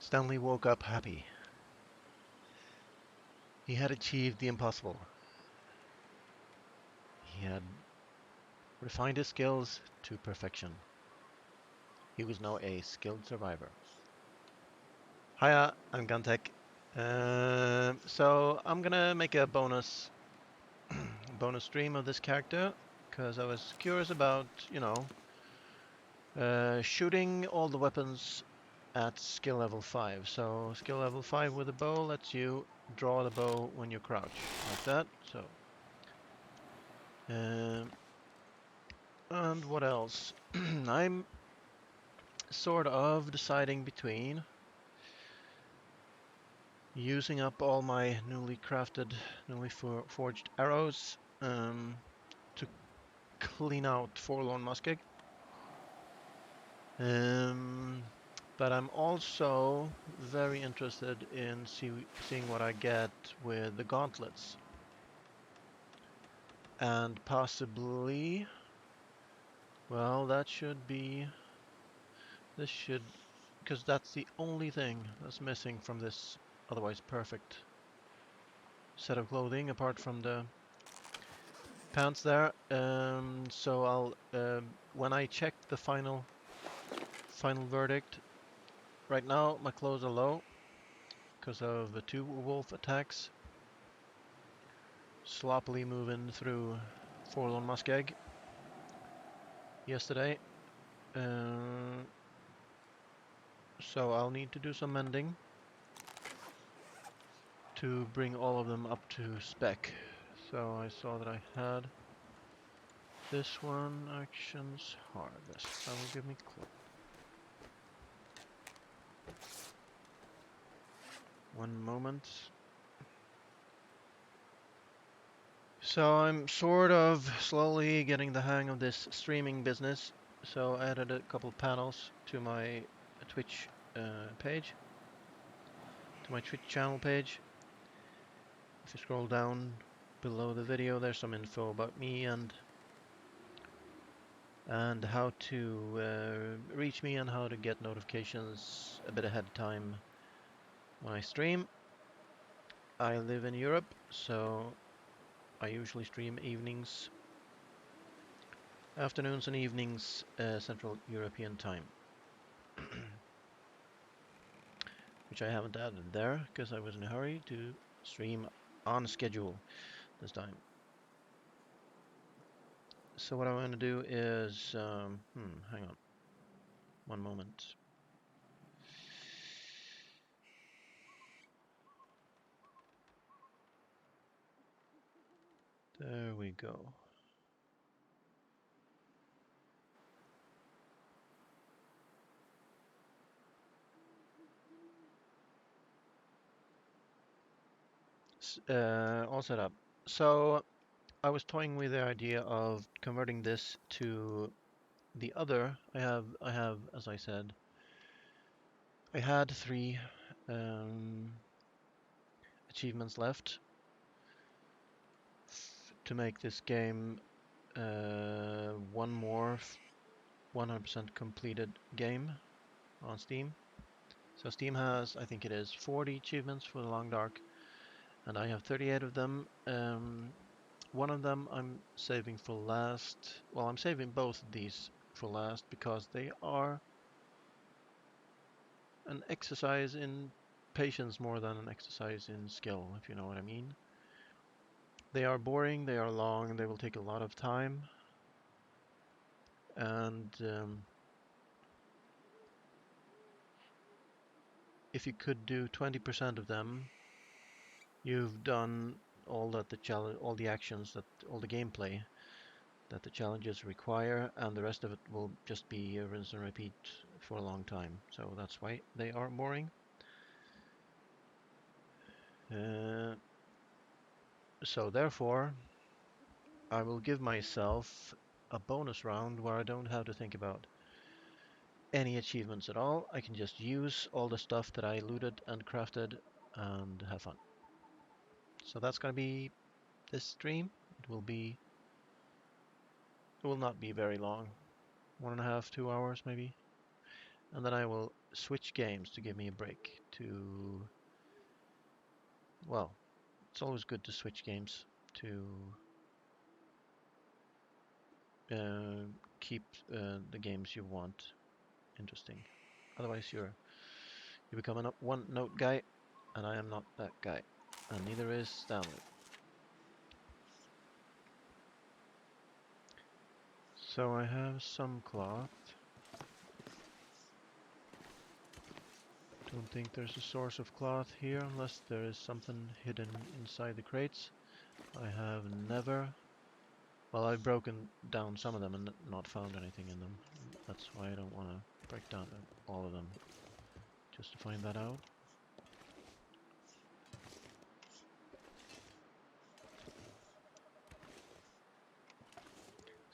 Stanley woke up happy. He had achieved the impossible. He had refined his skills to perfection. He was now a skilled survivor. Hiya, I'm Guntek. So I'm gonna make a bonus stream of this character because I was curious about, shooting all the weapons at skill level 5. So skill level 5 with a bow lets you draw the bow when you crouch, like that. So, um, and what else? I'm sort of deciding between using up all my newly forged arrows to clean out Forlorn Muskeg. Um, but I'm also very interested in seeing what I get with the Gauntlets. And possibly, well, this should, because that's the only thing that's missing from this otherwise perfect set of clothing, apart from the pants there. So when I check the final verdict, right now my clothes are low because of the 2 wolf attacks. Sloppily moving through Forlorn Muskeg yesterday. So I'll need to do some mending to bring all of them up to spec. So I saw that I had this one, actions, harvest. That will give me clothes. One moment. So I'm sort of slowly getting the hang of this streaming business. So I added a couple panels to my Twitch page, to my Twitch channel page. If you scroll down below the video, there's some info about me and how to reach me and how to get notifications a bit ahead of time when I stream. I live in Europe, so I usually stream evenings, afternoons and evenings, Central European time. Which I haven't added there because I was in a hurry to stream on schedule this time. So what I'm going to do is, hang on, one moment. There we go. All set up. So I was toying with the idea of converting this to the other. I have, as I said, I had 3 achievements left to make this game one more 100% completed game on Steam. So Steam has, I think it is 40 achievements for the Long Dark, and I have 38 of them. One of them I'm saving for last. Well, I'm saving both of these for last because they are an exercise in patience more than an exercise in skill, if you know what I mean. They are boring, they are long, they will take a lot of time, and if you could do 20% of them, you've done all that all the actions, that all the gameplay that the challenges require, and the rest of it will just be rinse and repeat for a long time. So that's why they are boring. So therefore, I will give myself a bonus round where I don't have to think about any achievements at all. I can just use all the stuff that I looted and crafted and have fun. So that's going to be this stream. It will not be very long. 1.5, 2 hours maybe. And then I will switch games to give me a break. Well, it's always good to switch games to keep the games you want interesting. Otherwise, you become a one-note guy, and I am not that guy, and neither is Stanley. So I have some cloth. Don't think there's a source of cloth here unless there is something hidden inside the crates. I have never... Well, I've broken down some of them and not found anything in them. That's why I don't want to break down all of them, just to find that out.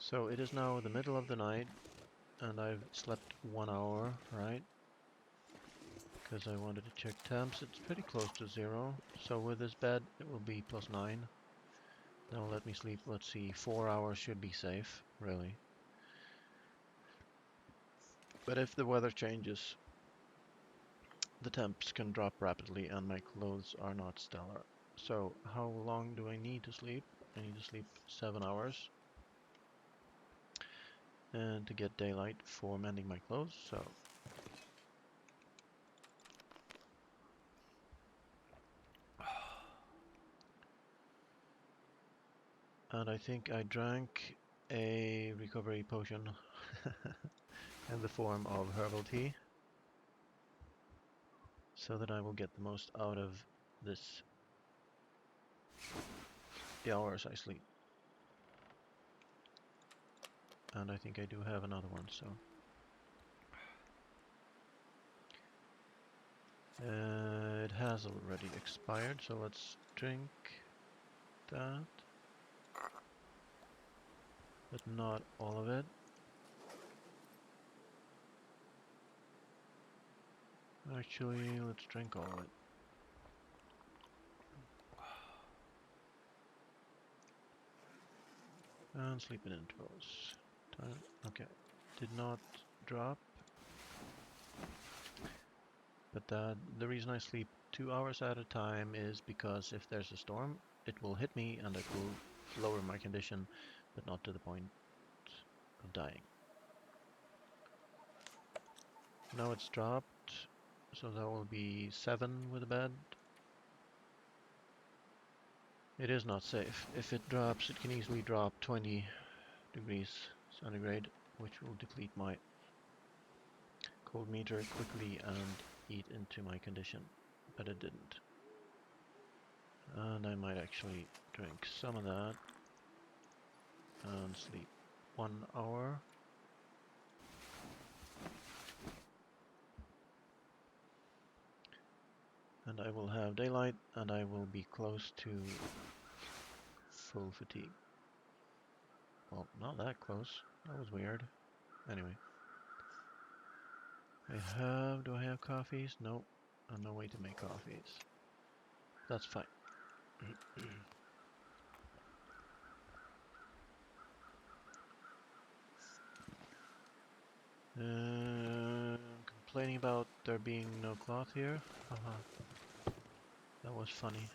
So it is now the middle of the night, and I've slept 1 hour, right? Because I wanted to check temps. It's pretty close to 0. So with this bed, it will be +9. Now let me sleep, let's see, 4 hours should be safe, really. But if the weather changes, the temps can drop rapidly and my clothes are not stellar. So how long do I need to sleep? I need to sleep 7 hours. And to get daylight for mending my clothes, so... And I think I drank a recovery potion in the form of herbal tea, so that I will get the most out of the hours I sleep. And I think I do have another one, so... it has already expired, so let's drink that. But not all of it. Actually, let's drink all of it. And sleep in intervals. Time, okay. Did not drop. But the reason I sleep 2 hours at a time is because if there's a storm, it will hit me and it will lower my condition, but not to the point of dying. Now it's dropped, so that will be 7 with a bed. It is not safe. If it drops, it can easily drop 20 degrees centigrade, which will deplete my cold meter quickly and eat into my condition, but it didn't. And I might actually drink some of that and sleep 1 hour. And I will have daylight and I will be close to full fatigue. Well, not that close. That was weird. Anyway. Do I have coffees? No. I'm no way to make coffees. That's fine. Complaining about there being no cloth here? That was funny.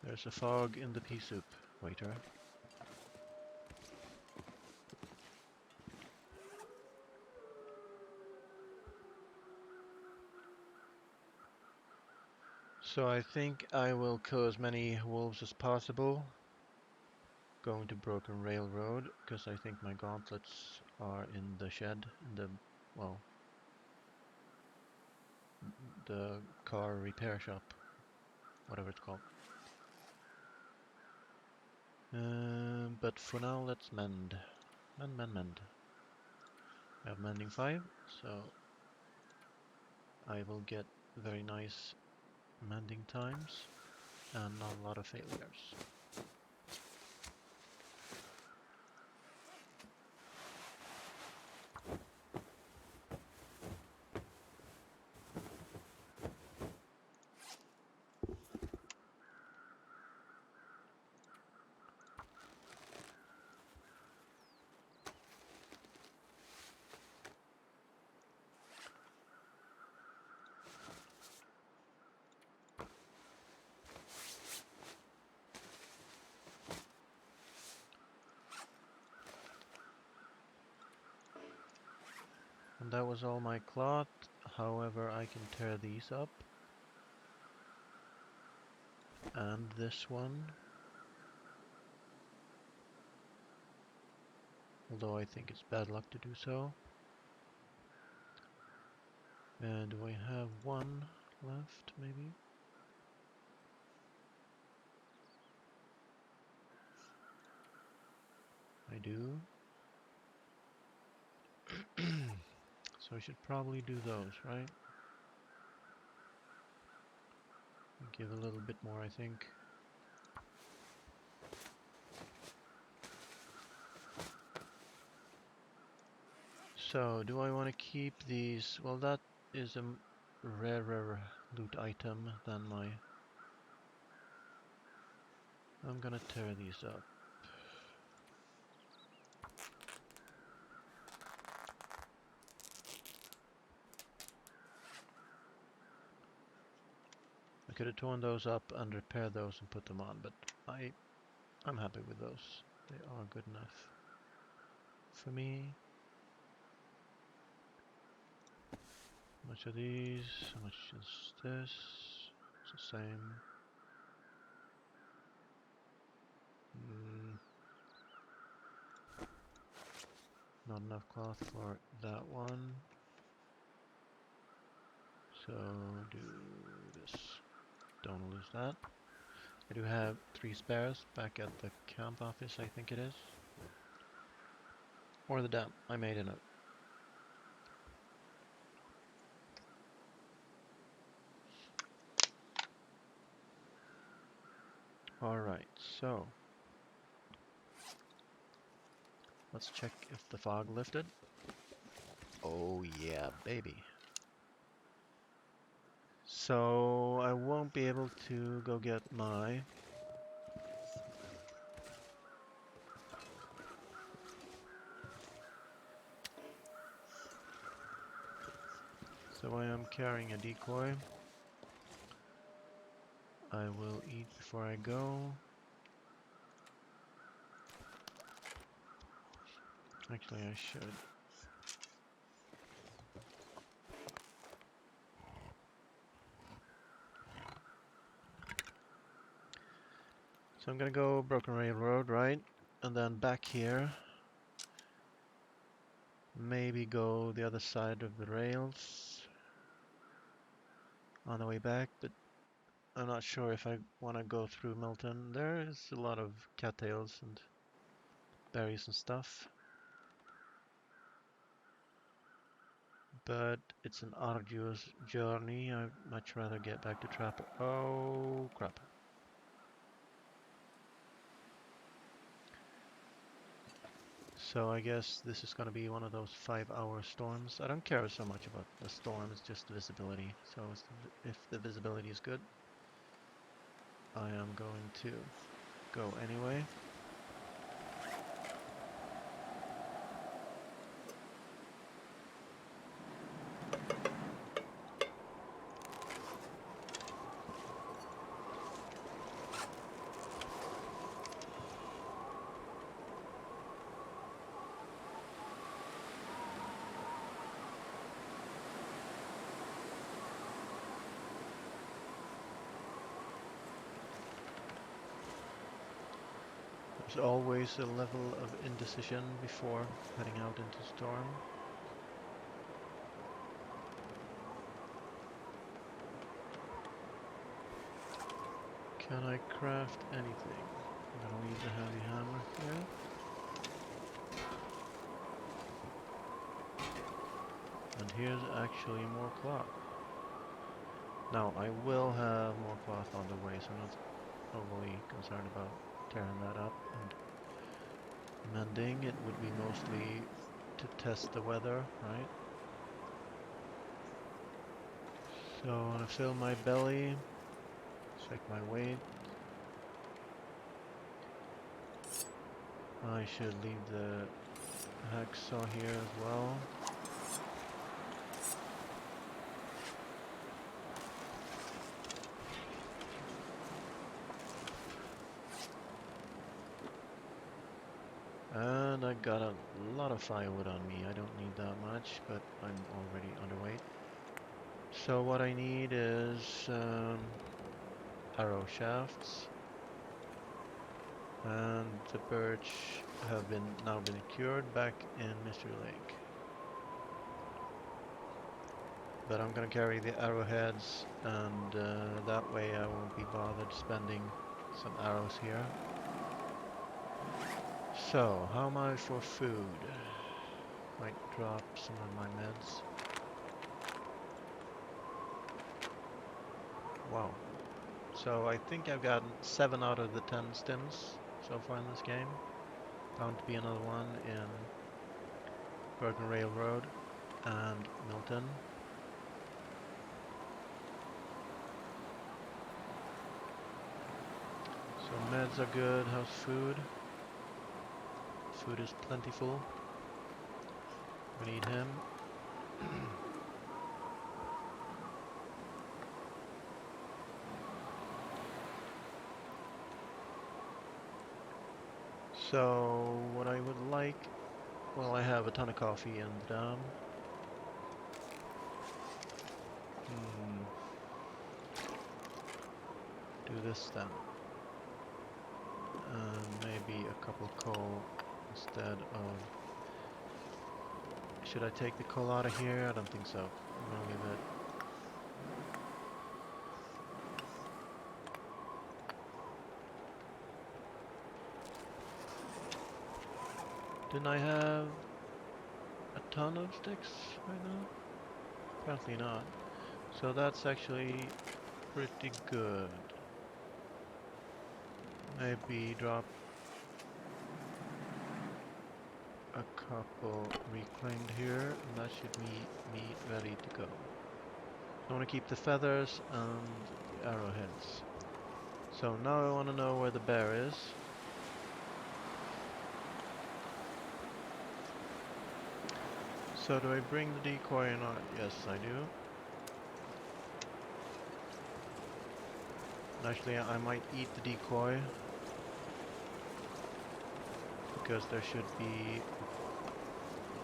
There's a fog in the pea soup, waiter. So I think I will kill as many wolves as possible. Going to Broken Railroad, because I think my gauntlets are in the shed, well, the car repair shop, whatever it's called. But for now, let's mend. Mend. I have mending 5, so I will get very nice mending times and not a lot of failures. And that was all my cloth. However, I can tear these up. And this one. Although I think it's bad luck to do so. And do I have one left, maybe? I do. So I should probably do those, right? Give a little bit more, I think. So, do I want to keep these? Well, that is a rarer loot item than my... I'm gonna tear these up. I could have torn those up and repaired those and put them on, but I'm happy with those. They are good enough for me. How much are these? How much is this? It's the same. Not enough cloth for that one. So do this. Don't lose that. I do have 3 spares back at the camp office, I think it is. Or the dam. I made a note. Alright, so let's check if the fog lifted. Oh yeah, baby. So I won't be able to go get my... So I am carrying a decoy. I will eat before I go. Actually, I should. So I'm gonna go Broken Railroad, right? And then back here. Maybe go the other side of the rails on the way back, but I'm not sure if I want to go through Milton. There is a lot of cattails and berries and stuff. But it's an arduous journey. I'd much rather get back to Trapper. Oh, crap. So I guess this is going to be one of those 5-hour storms. I don't care so much about the storm, it's just the visibility. So if the visibility is good, I am going to go anyway. There's always a level of indecision before heading out into storm. Can I craft anything? I'm gonna leave the heavy hammer here. And here's actually more cloth. Now I will have more cloth on the way, so I'm not overly concerned about tearing that up and mending. It would be mostly to test the weather, right? So I want to fill my belly, check my weight. I should leave the hacksaw here as well. And I got a lot of firewood on me. I don't need that much, but I'm already underweight. So what I need is arrow shafts, and the birch have now been cured back in Mystery Lake. But I'm gonna carry the arrowheads, and that way I won't be bothered spending some arrows here. So, how am I for food? Might drop some of my meds. Wow. So I think I've gotten 7 out of the 10 stims so far in this game. Bound to be another one in Broken Railroad and Milton. So meds are good. How's food? Food is plentiful. We need him. So what I would like, well, I have a ton of coffee in the dam. Do this then. Maybe a couple coal instead of... Should I take the coal out of here? I don't think so. I'm gonna leave it. Didn't I have a ton of sticks right now? Apparently not. So that's actually pretty good. Maybe drop a couple reclaimed here, and that should be me ready to go. I want to keep the feathers and the arrowheads. So now I want to know where the bear is. So do I bring the decoy or not? Yes, I do. Actually, I might eat the decoy, because there should be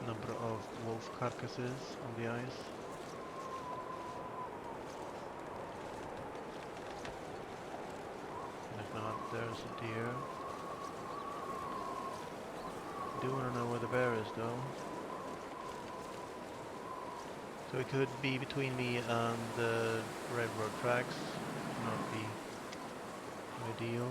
a number of wolf carcasses on the ice. And if not, there's a deer. I do want to know where the bear is though. So it could be between me and the railroad tracks. Not be ideal.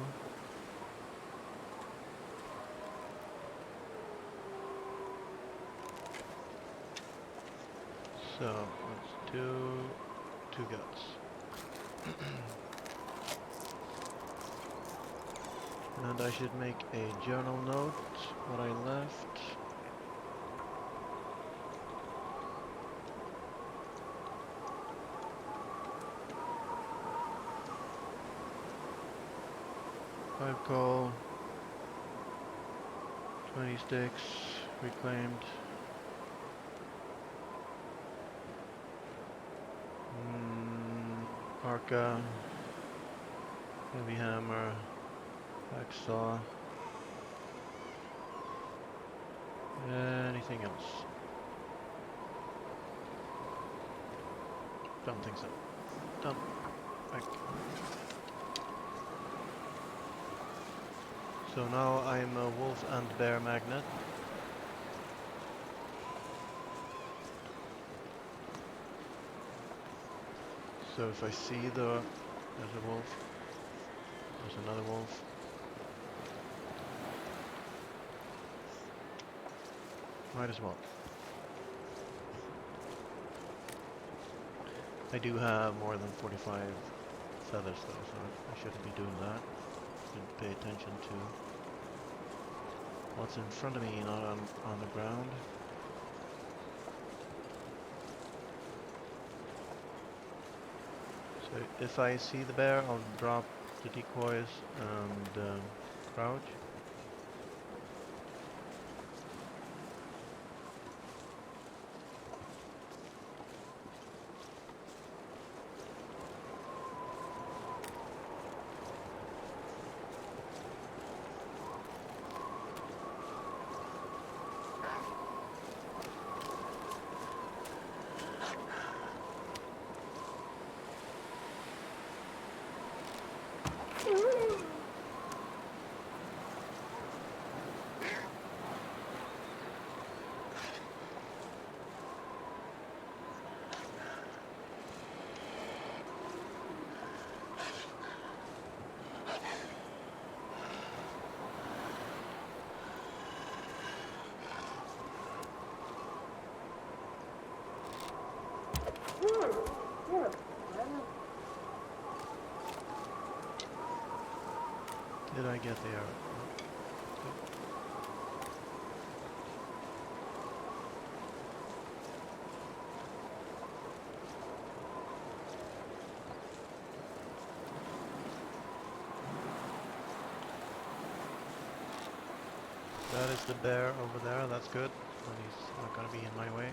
So let's do 2 guts. And I should make a journal note what I left. Five coal, 20 sticks, reclaimed. Parka, heavy hammer, hacksaw. Anything else? Don't think so. Done. Back. So now I'm a wolf and bear magnet. So if I see there's a wolf, there's another wolf. Might as well. I do have more than 45 feathers though, so I shouldn't be doing that. Should pay attention to what's in front of me, not on the ground. So if I see the bear, I'll drop the decoys and crouch. Did I get the arrow? No. Good. That is the bear over there, that's good. And he's not gonna be in my way.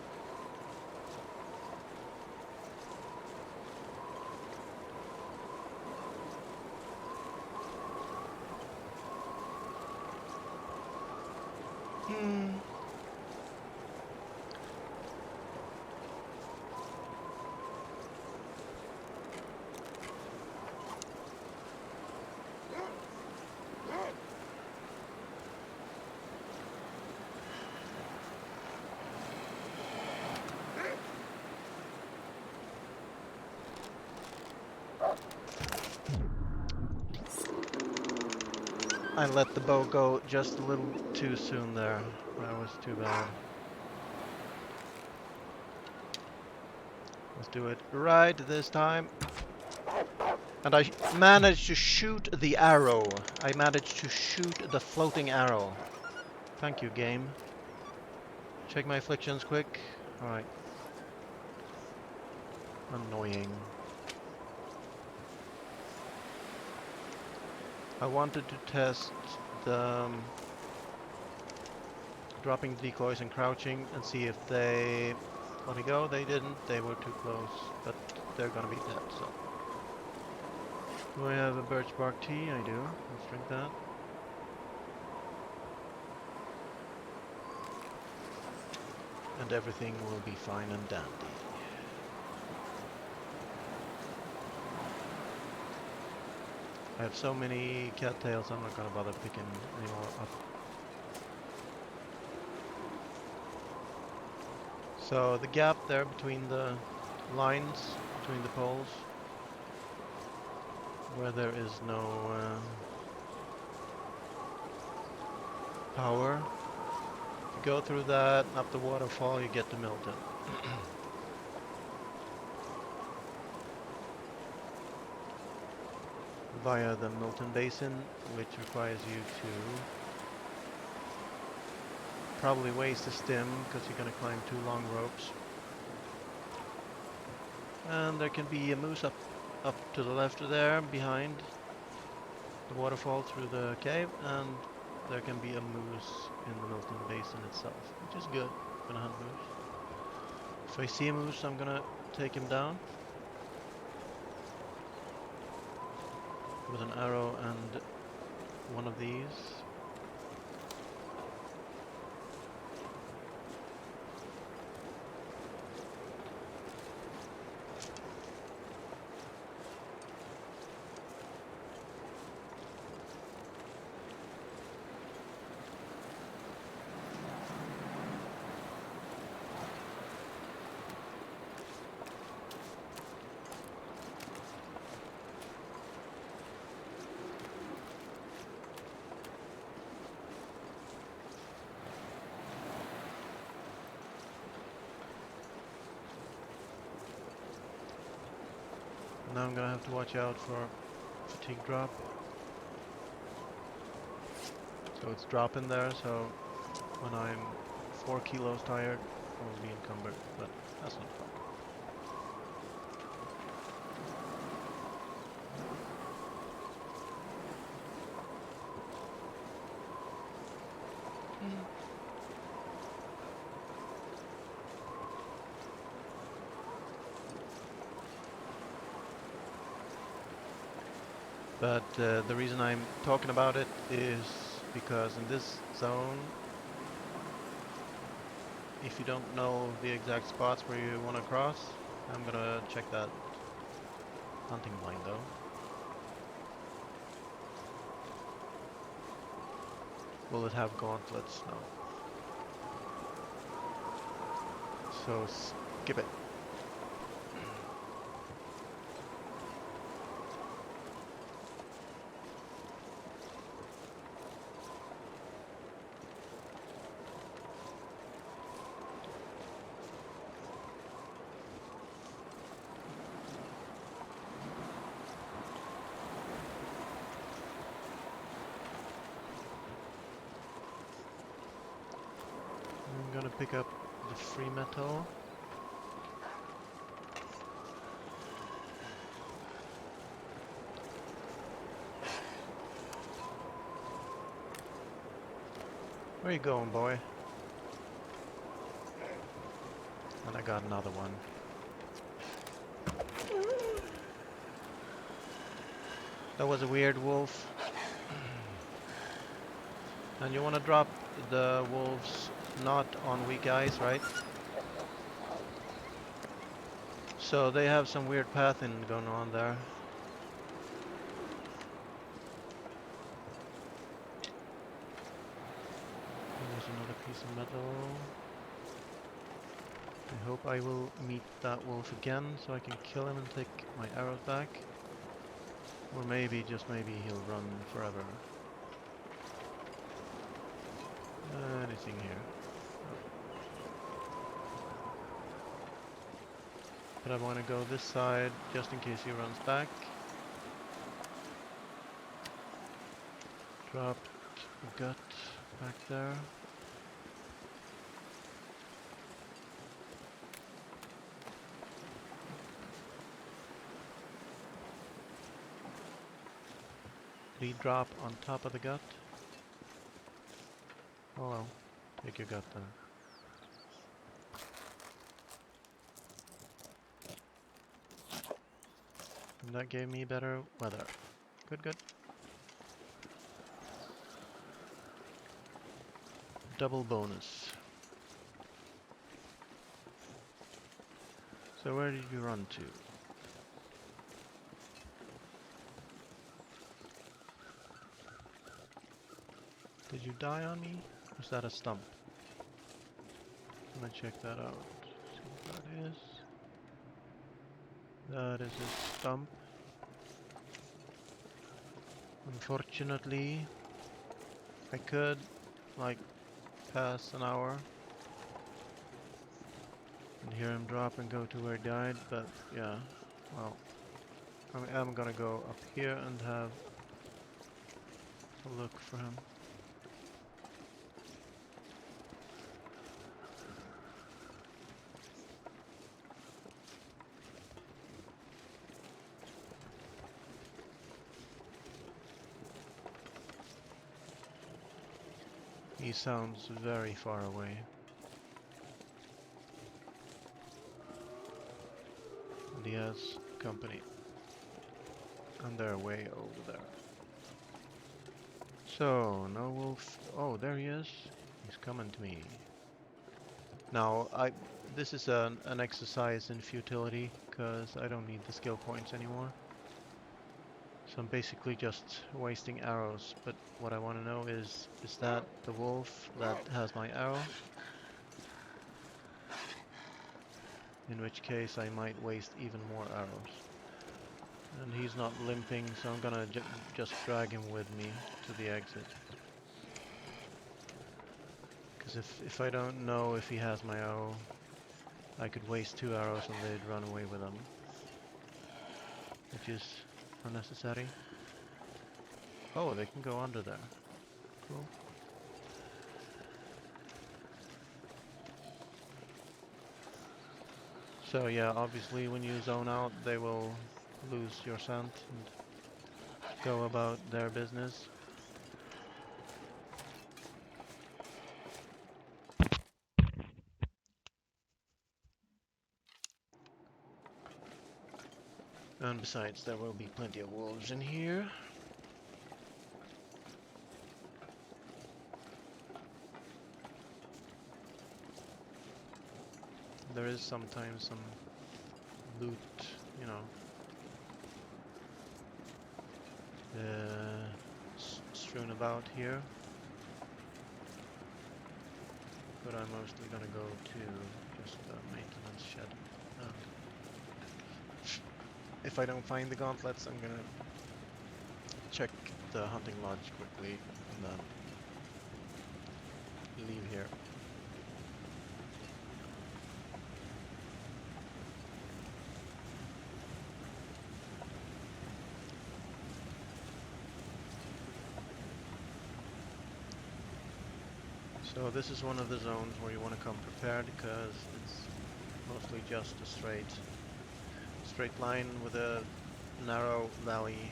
I let the bow go just a little too soon there. That was too bad. Let's do it right this time. And I managed to shoot the arrow. I managed to shoot the floating arrow. Thank you, game. Check my afflictions quick. Alright. Annoying. I wanted to test the dropping decoys and crouching and see if they let me go. They didn't. They were too close. But they're gonna be dead, so. Do I have a birch bark tea? I do. Let's drink that. And everything will be fine and dandy. I have so many cattails, I'm not gonna bother picking any more up. So the gap there between the lines, between the poles, where there is no power. If you go through that, up the waterfall, you get to Milton. Via the Milton Basin, which requires you to probably waste a stem because you're going to climb 2 long ropes. And there can be a moose up to the left of there, behind the waterfall through the cave, and there can be a moose in the Milton Basin itself, which is good. I'm gonna hunt moose. If I see a moose, I'm gonna take him down with an arrow and one of these. Now I'm gonna have to watch out for fatigue drop. So it's dropping there, so when I'm 4 kilos tired, I will be encumbered, but that's not fun. But the reason I'm talking about it is because in this zone, if you don't know the exact spots where you want to cross, I'm gonna check that hunting blind though. Will it have gauntlets? No. So skip it. I'm gonna pick up the free metal. Where you going, boy? And I got another one. That was a weird wolf. And you want to drop the wolves not on weak eyes, right? So they have some weird pathing going on there. There's another piece of metal. I hope I will meet that wolf again so I can kill him and take my arrows back. Or maybe, just maybe, he'll run forever. Anything here? But I want to go this side just in case he runs back. Dropped a gut back there. Did he drop on top of the gut? Oh well, take your gut then. And that gave me better weather. Good, good. Double bonus. So where did you run to? Did you die on me? Was that a stump? I'm gonna check that out. See what that is. That is a stump. Unfortunately, I could, like, pass an hour and hear him drop and go to where he died, but yeah, well, I'm gonna go up here and have a look for him. He sounds very far away. And he has company. And they're way over there. So, no wolf. Oh, there he is. He's coming to me. Now, this is an exercise in futility, because I don't need the skill points anymore. So I'm basically just wasting arrows, but what I want to know is that the wolf that has my arrow? In which case I might waste even more arrows. And he's not limping, so I'm gonna just drag him with me to the exit. Because if I don't know if he has my arrow, I could waste 2 arrows and they'd run away with them. Which is unnecessary. Oh, they can go under there. Cool. So yeah, obviously when you zone out, they will lose your scent and go about their business. And besides, there will be plenty of wolves in here. There is sometimes some loot, you know, strewn about here. But I'm mostly gonna go to just a maintenance shed. If I don't find the gauntlets, I'm gonna check the hunting lodge quickly and then leave here. So this is one of the zones where you want to come prepared because it's mostly just a straight line with a narrow valley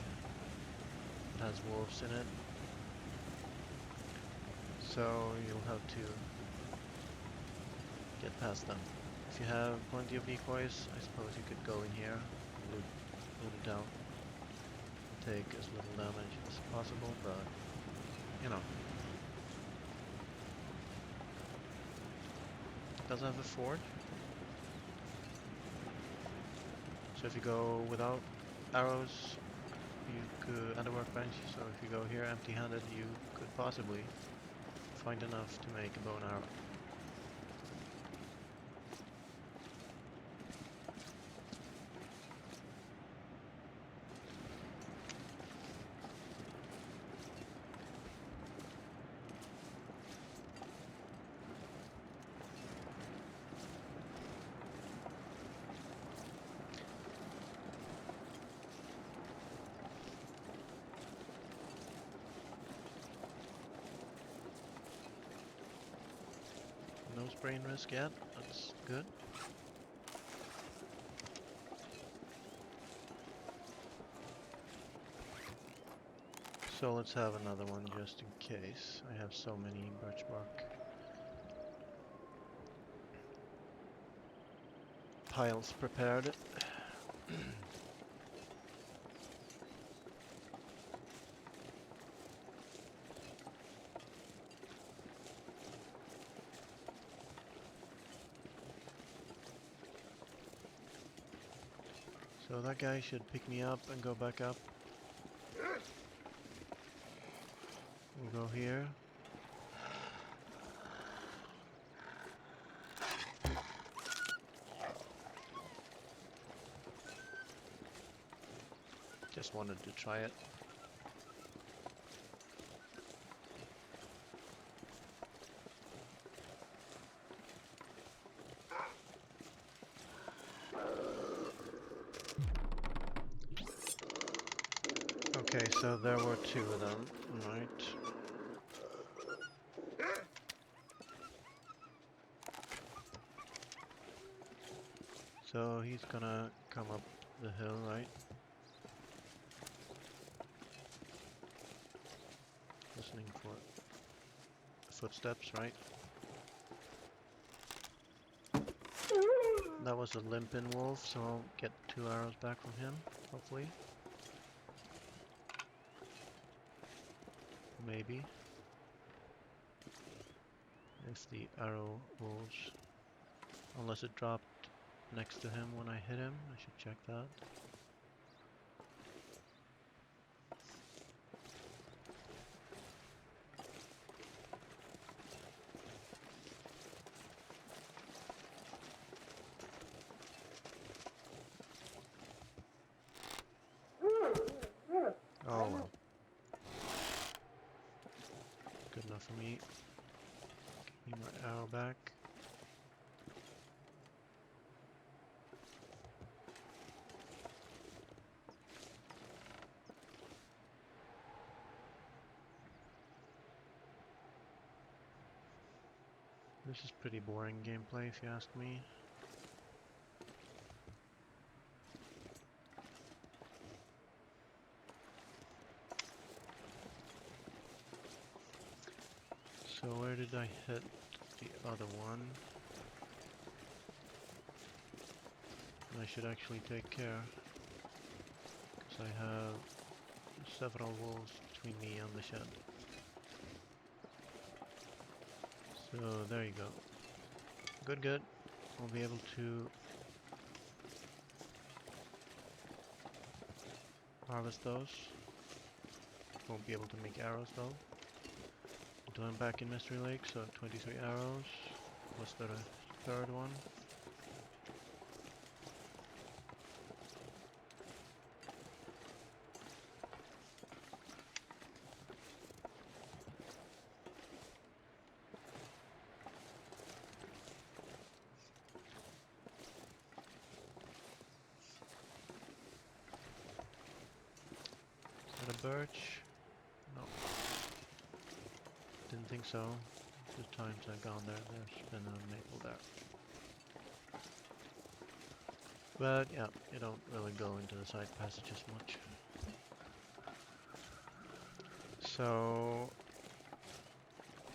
that has wolves in it. So you'll have to get past them. If you have plenty of decoys, I suppose you could go in here and loot it out. Take as little damage as possible, but you know. It does have a forge. So if you go without arrows, you could, and a workbench, so if you go here empty-handed, you could possibly find enough to make a bow and arrow. No sprain risk yet, that's good. So let's have another one just in case. I have so many birch bark piles prepared. So that guy should pick me up and go back up. We'll go here. Just wanted to try it. Okay, so there were two of them, right? So he's gonna come up the hill, right? Listening for footsteps, right? That was a limping wolf, so I'll get 2 arrows back from him, hopefully. Maybe. If the arrow wolves... Unless it dropped next to him when I hit him, I should check that. Oh well. Good enough for me. Give me my arrow back. This is pretty boring gameplay if you ask me. So where did I hit the other one? I should actually take care, because I have several wolves between me and the shed. So there you go. Good, good. We'll be able to harvest those. Won't be able to make arrows though. Until I'm back in Mystery Lake, so 23 arrows. Was there a third one? Is that a birch? No. Didn't think so. The times I've gone there, there's been a maple there. But yeah, you don't really go into the side passages much. So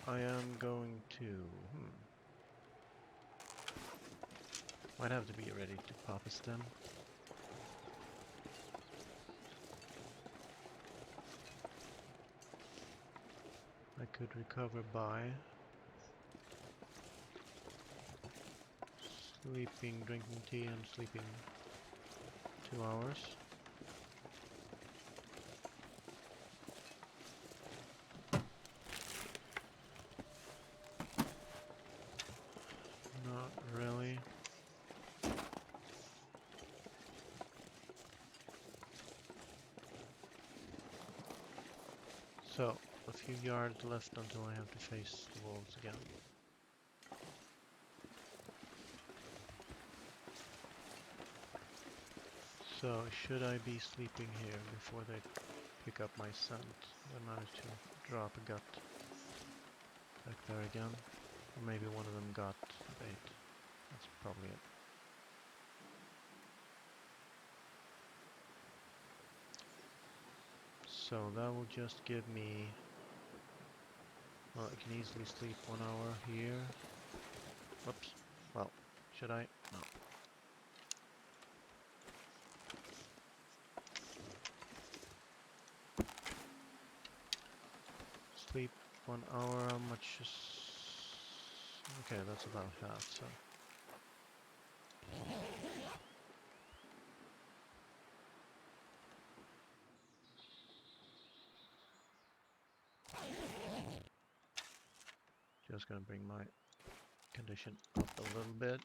I am going to... Might have to be ready to pop a stem. I could recover by sleeping, drinking tea and sleeping 2 hours. Not really. So, a few yards left until I have to face the wolves again. So, should I be sleeping here before they pick up my scent? I managed to drop a gut back there again. Or maybe one of them got bait. That's probably it. So that will just give me... Well, I can easily sleep 1 hour here. Whoops. Well, should I? No. Sleep 1 hour, how much is... Okay, that's about half, so... Just gonna bring my condition up a little bit.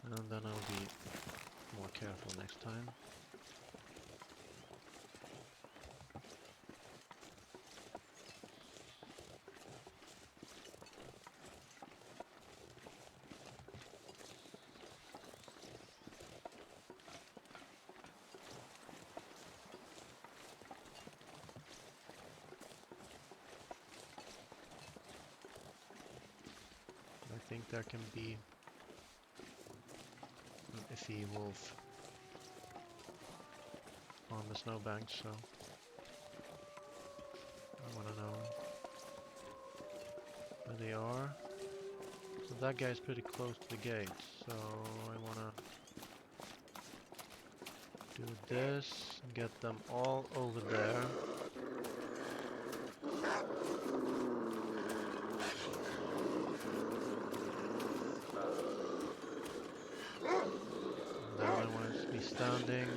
And then I'll be more careful next time. I think there can be an iffy wolf on the snowbank, so I want to know where they are. So that guy's pretty close to the gate, so I want to do this, get them all over there. And then I want to be standing.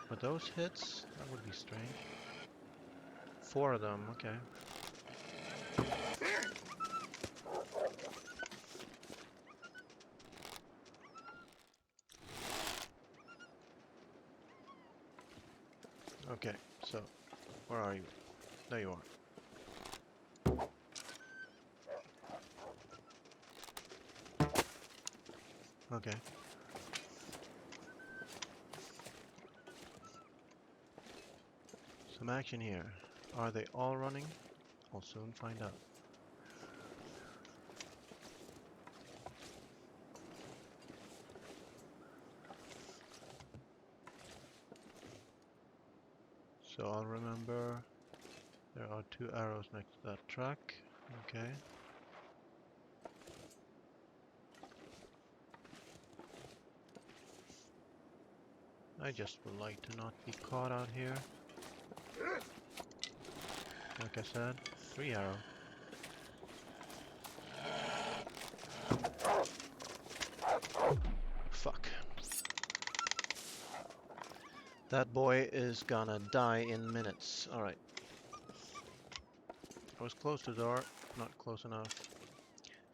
But those hits? That would be strange. 4 of them, okay. Okay, so, where are you? There you are. Okay. Some action here. Are they all running? I'll soon find out. So I'll remember there are 2 arrows next to that track. Okay. I just would like to not be caught out here. Like I said, 3 arrow. Fuck. That boy is gonna die in minutes. Alright. I was close to the door, not close enough.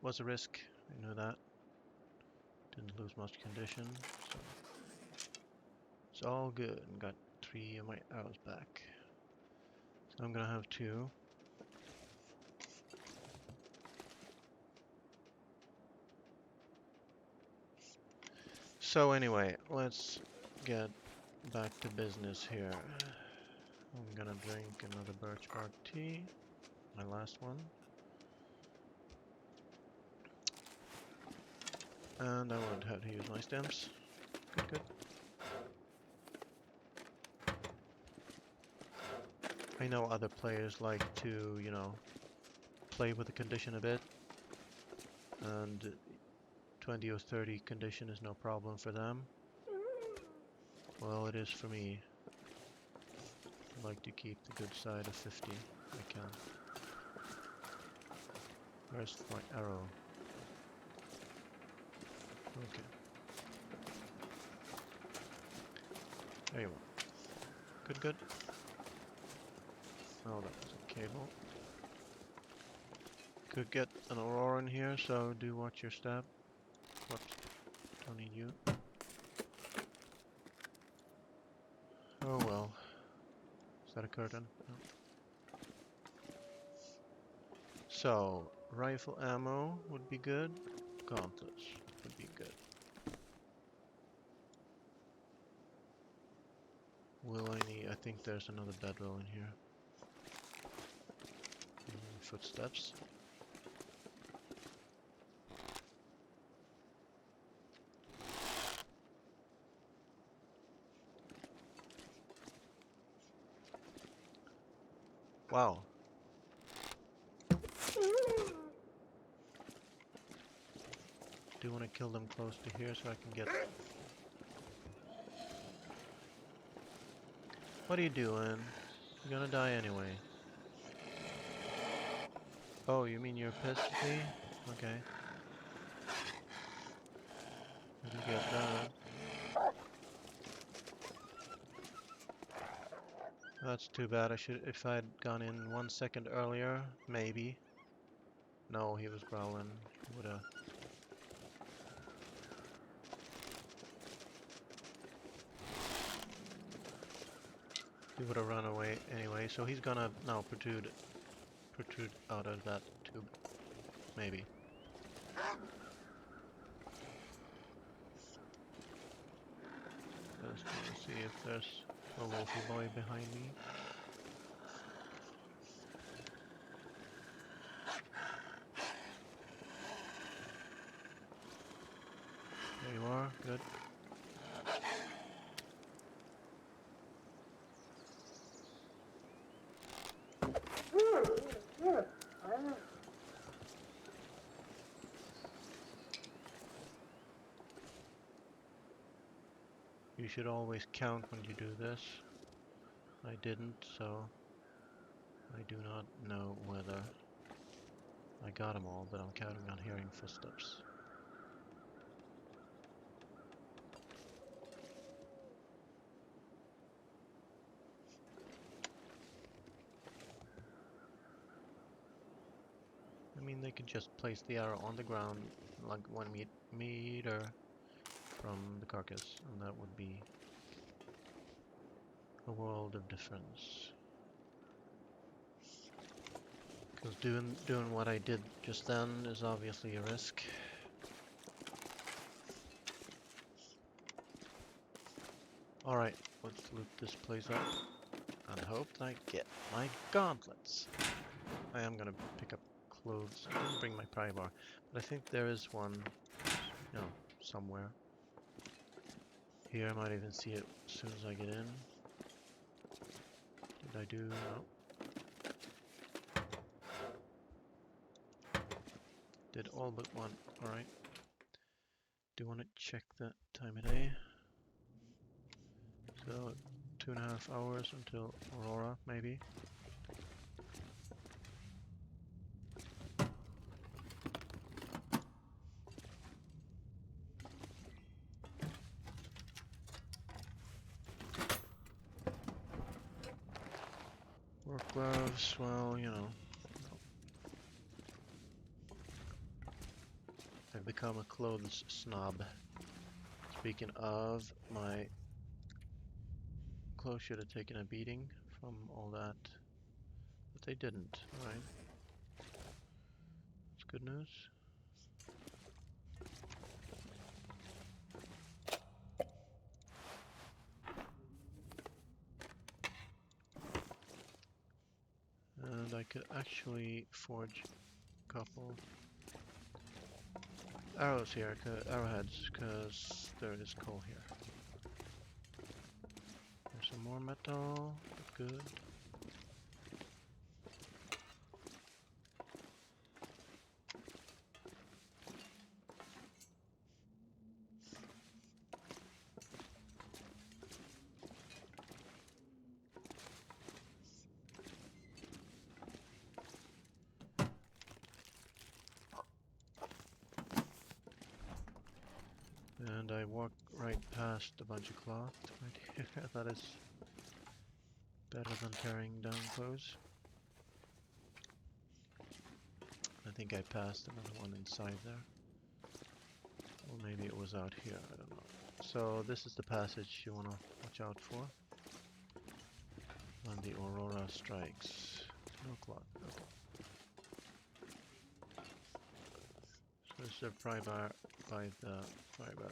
Was a risk, I knew that. Didn't lose much condition, so it's all good. And got 3 of my arrows back. So I'm gonna have 2. So anyway, let's get back to business here. I'm gonna drink another birch bark tea, my last one. And I won't have to use my stems. Good, good. I know other players like to, you know, play with the condition a bit. And 20 or 30 condition is no problem for them. Well, it is for me. I like to keep the good side of 50 if I can. Where's my arrow? Okay. There you are. Good, good. Oh, that was a cable. Could get an aurora in here, so do watch your step. Whoops. Don't need you. Oh well. Is that a curtain? No. So, rifle ammo would be good. Gauntlets would be good. Will I need... I think there's another bedroll in here. Footsteps. Wow. Do want to kill them close to here so I can get... What are you doing? You're gonna die anyway. Oh, you mean you're pissed at me? Okay. I do get that. That's too bad. I should... If I'd gone in 1 second earlier, maybe. No, he was growling. Would've... He would have run away anyway, so he's gonna now protrude out of that tube. Maybe. Just to see if there's a wolfy boy behind me. There you are, good. You should always count when you do this. I didn't, so I do not know whether I got them all, but I'm counting on hearing footsteps. I mean, they could just place the arrow on the ground like 1 meter from the carcass, and that would be a world of difference. Because doing what I did just then is obviously a risk. Alright, let's loot this place up and hope that I get my gauntlets. I am gonna pick up clothes. I didn't bring my pry bar, but I think there is one, you know, somewhere. Here, I might even see it as soon as I get in. Did I do? No. Did all but one. Alright. Do want to check the time of day. So, 2.5 hours until Aurora, maybe. Work gloves, well, you know. I've become a clothes snob. Speaking of, my clothes should have taken a beating from all that. But they didn't, alright. It's good news. could actually forge a couple arrows here, arrowheads, because there is coal here. There's some more metal, good. And I walk right past a bunch of cloth right here. That is better than tearing down clothes. I think I passed another one inside there. Or maybe it was out here, I don't know. So this is the passage you want to watch out for when the aurora strikes. No clock. Okay. So this is a pry bar by the fire bar.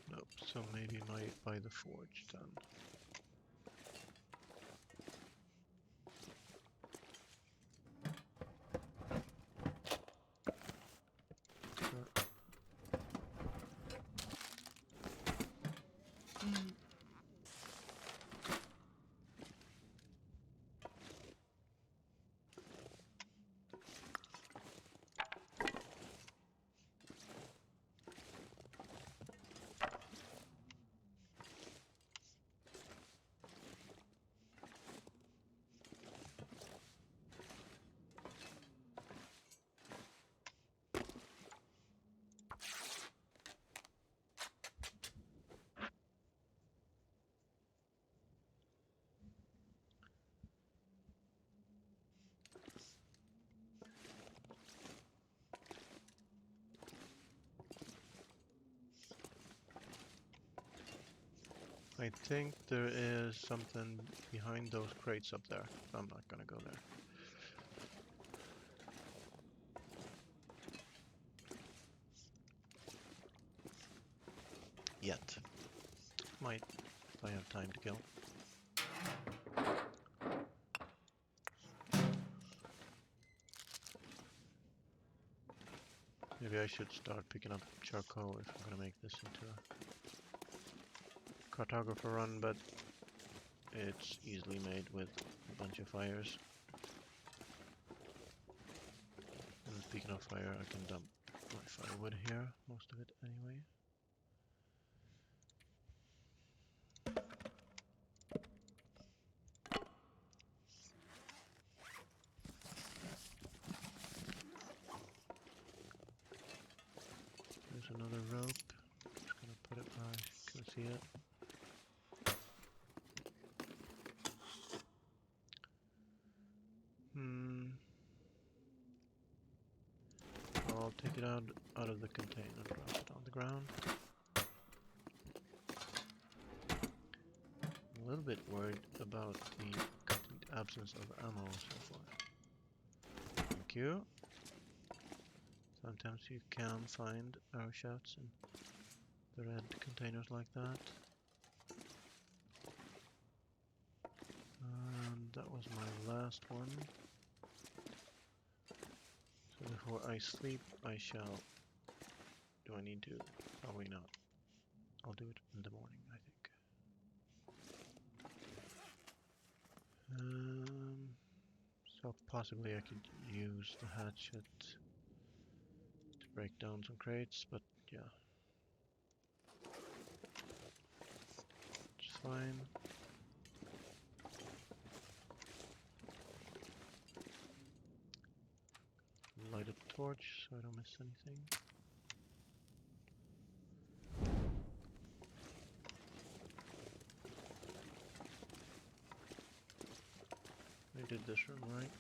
Nope, so maybe by the forge then. Sure. I think there is something behind those crates up there. I'm not gonna go there. Yet. Might, if I have time to kill. Maybe I should start picking up charcoal if I'm gonna make this into a cartographer run, but it's easily made with a bunch of fires. And speaking of fire, I can dump my firewood here, most of it anyway. There's another rope. Just gonna put it where I can see it. I'll take it out of the container, drop it on the ground. I'm a little bit worried about the complete absence of ammo so far. Thank you. Sometimes you can find arrow shafts in the red containers like that. And that was my last one. So before I sleep, I shall... Do I need to? Probably not. I'll do it in the morning, I think. So possibly I could use the hatchet to break down some crates, but yeah. It's fine. Light a torch so I don't miss anything. I did this room right.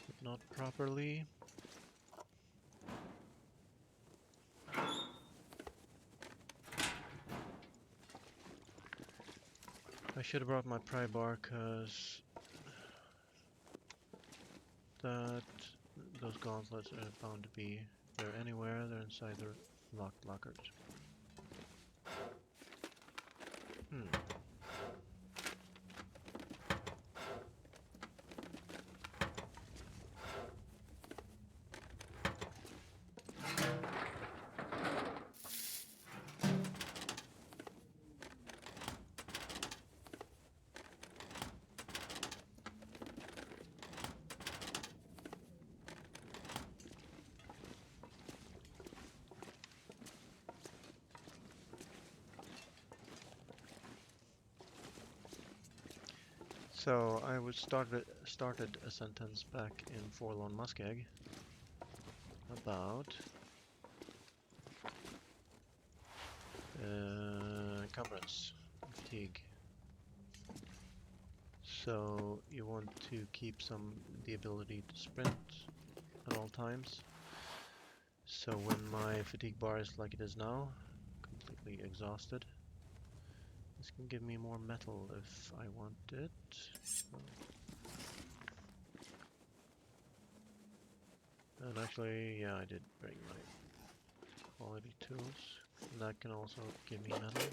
But not properly. I should have brought my pry bar, cause those gauntlets are bound to be. If they're anywhere, they're inside the locked lockers. So I was started a sentence back in Forlorn Muskeg about encumbrance, fatigue. So you want to keep the ability to sprint at all times. So when my fatigue bar is like it is now, completely exhausted, this can give me more metal if I want it. And actually, yeah, I did bring my quality tools. And that can also give me metal.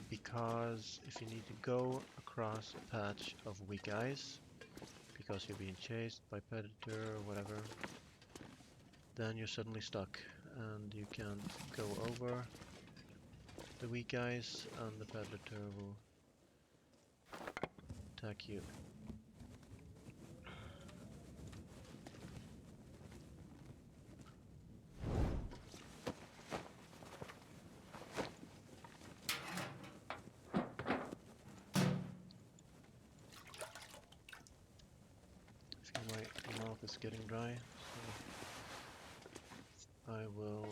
Because if you need to go across a patch of weak ice, because you're being chased by predator or whatever, then you're suddenly stuck and you can't go over the weak ice and the predator will attack you. My mouth is getting dry, so I will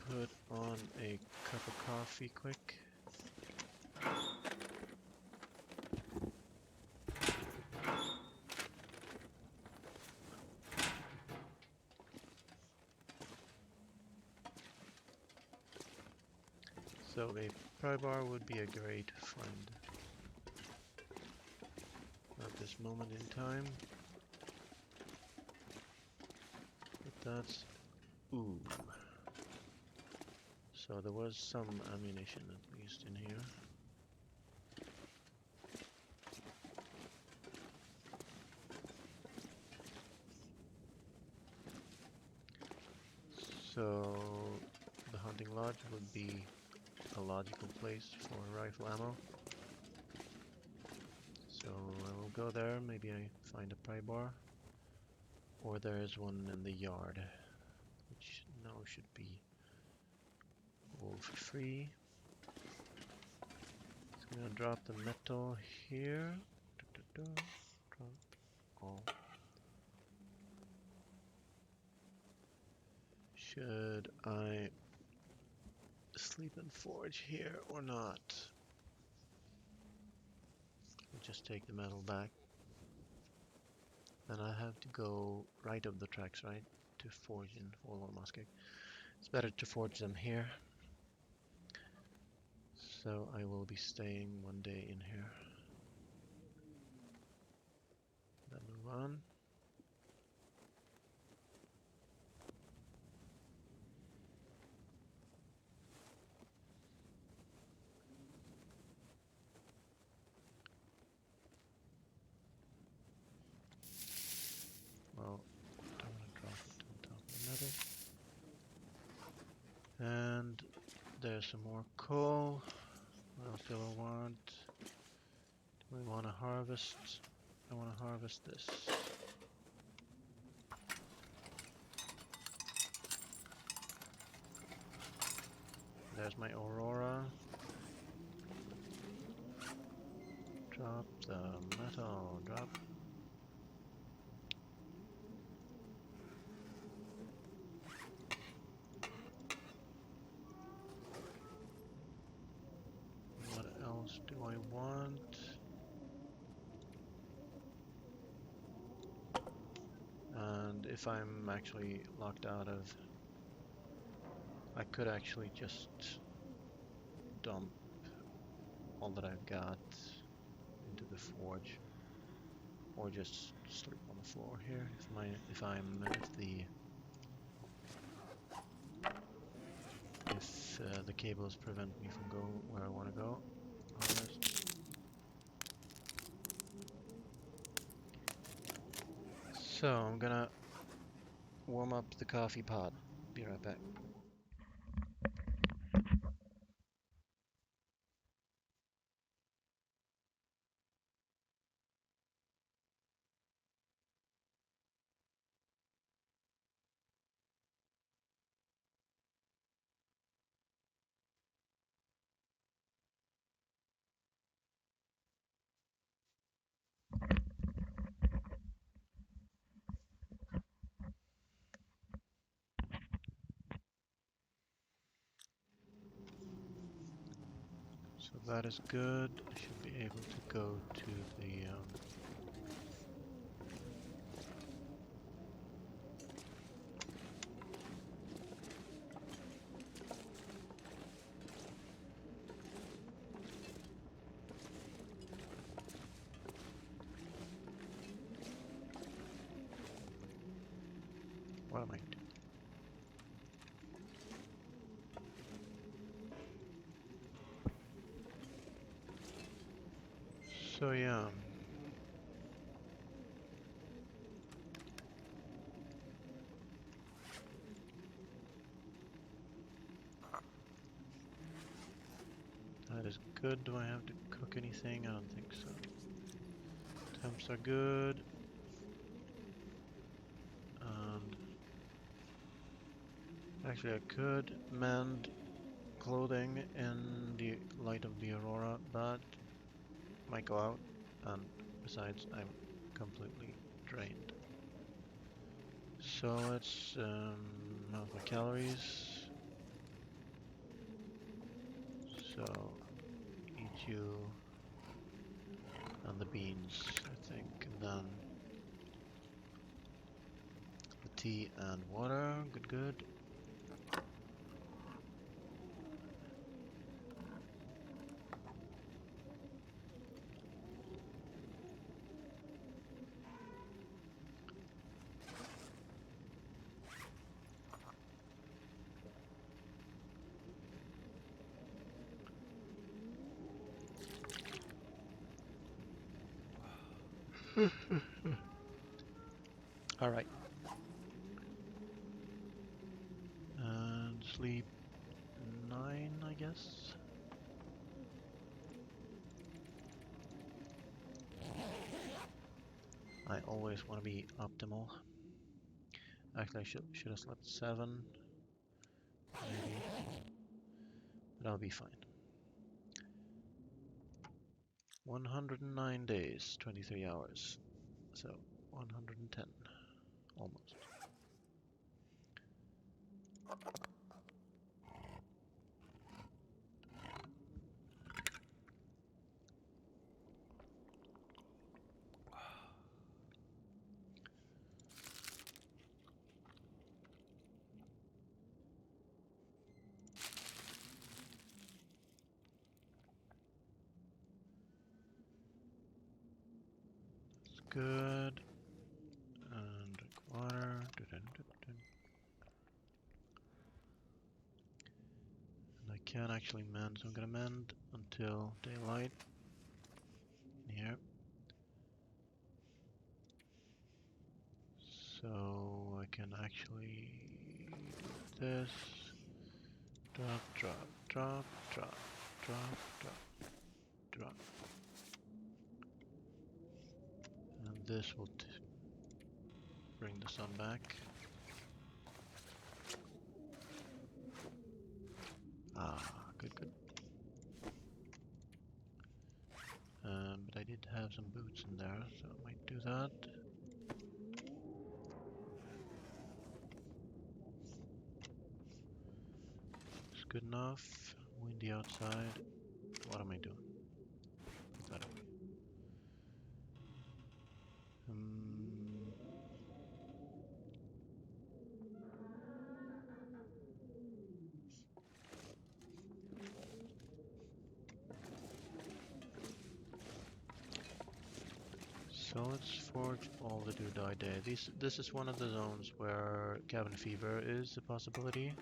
put on a cup of coffee quick. So a pry bar would be a great find at this moment in time. But that's... ooh. So there was some ammunition at least in here. So the hunting lodge would be a logical place for rifle ammo. So I will go there, maybe I find a pry bar. Or there is one in the yard, which now should be wolf free. So I'm gonna drop the metal here. Drop all. Should I sleep and forge here or not? I'll just take the metal back. Then I have to go right up the tracks, right? To forge in Forlorn Muskeg. It's better to forge them here. So I will be staying one day in here. Then move on. Well, don't want to drop it on top of the metal. And there's some more coal. What else do I want? Do we want to harvest? I want to harvest this. There's my Aurora. Drop the metal. Drop. What else do I want? And if I'm actually locked out of... I could actually just dump all that I've got into the forge, or just sleep on the floor here if the cables prevent me from going where I want to go. So I'm gonna warm up the coffee pot. Be right back. So that is good. I should be able to go to the what am I doing? So yeah. That is good. Do I have to cook anything? I don't think so. Temps are good. And actually I could mend clothing in the light of the aurora, but might go out, and besides I'm completely drained. So let's how's my calories? So eat you and the beans, I think, and then the tea and water. Good, good. All right. And sleep 9, I guess. I always want to be optimal. Actually, I should have slept 7, maybe, but I'll be fine. 109 days, 23 hours, so 110, almost. It's good. And drink water. And I can actually mend, so I'm gonna mend until daylight. Here. So I can actually do this. Drop, drop, drop, drop, drop, drop, drop. And this will bring the sun back. Ah, good, good. But I did have some boots in there, so I might do that. It's good enough. Windy outside. What am I doing? Put that away. So let's forge all the do-die day. This is one of the zones where cabin fever is a possibility.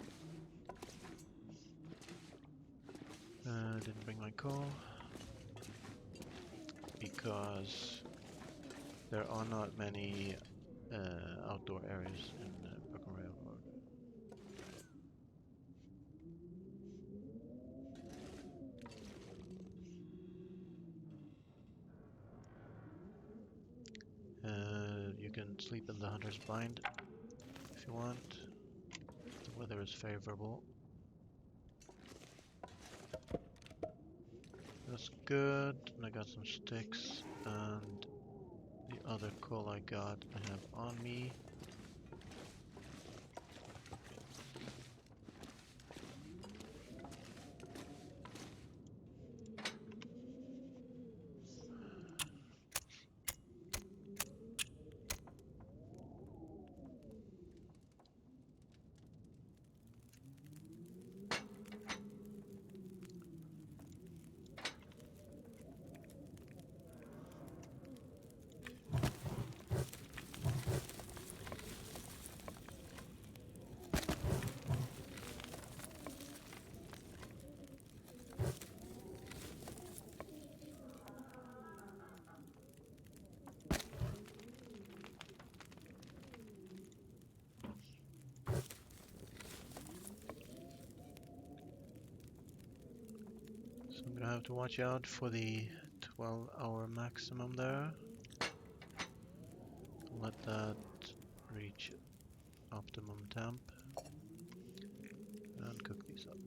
Didn't bring my coal because there are not many outdoor areas in Broken Railroad. You can sleep in the Hunter's Blind if you want. The weather is favorable. That's good. And I got some sticks, and the other coal I got I have on me. So I'm gonna have to watch out for the 12-hour maximum there. Let that reach optimum temp and cook these up.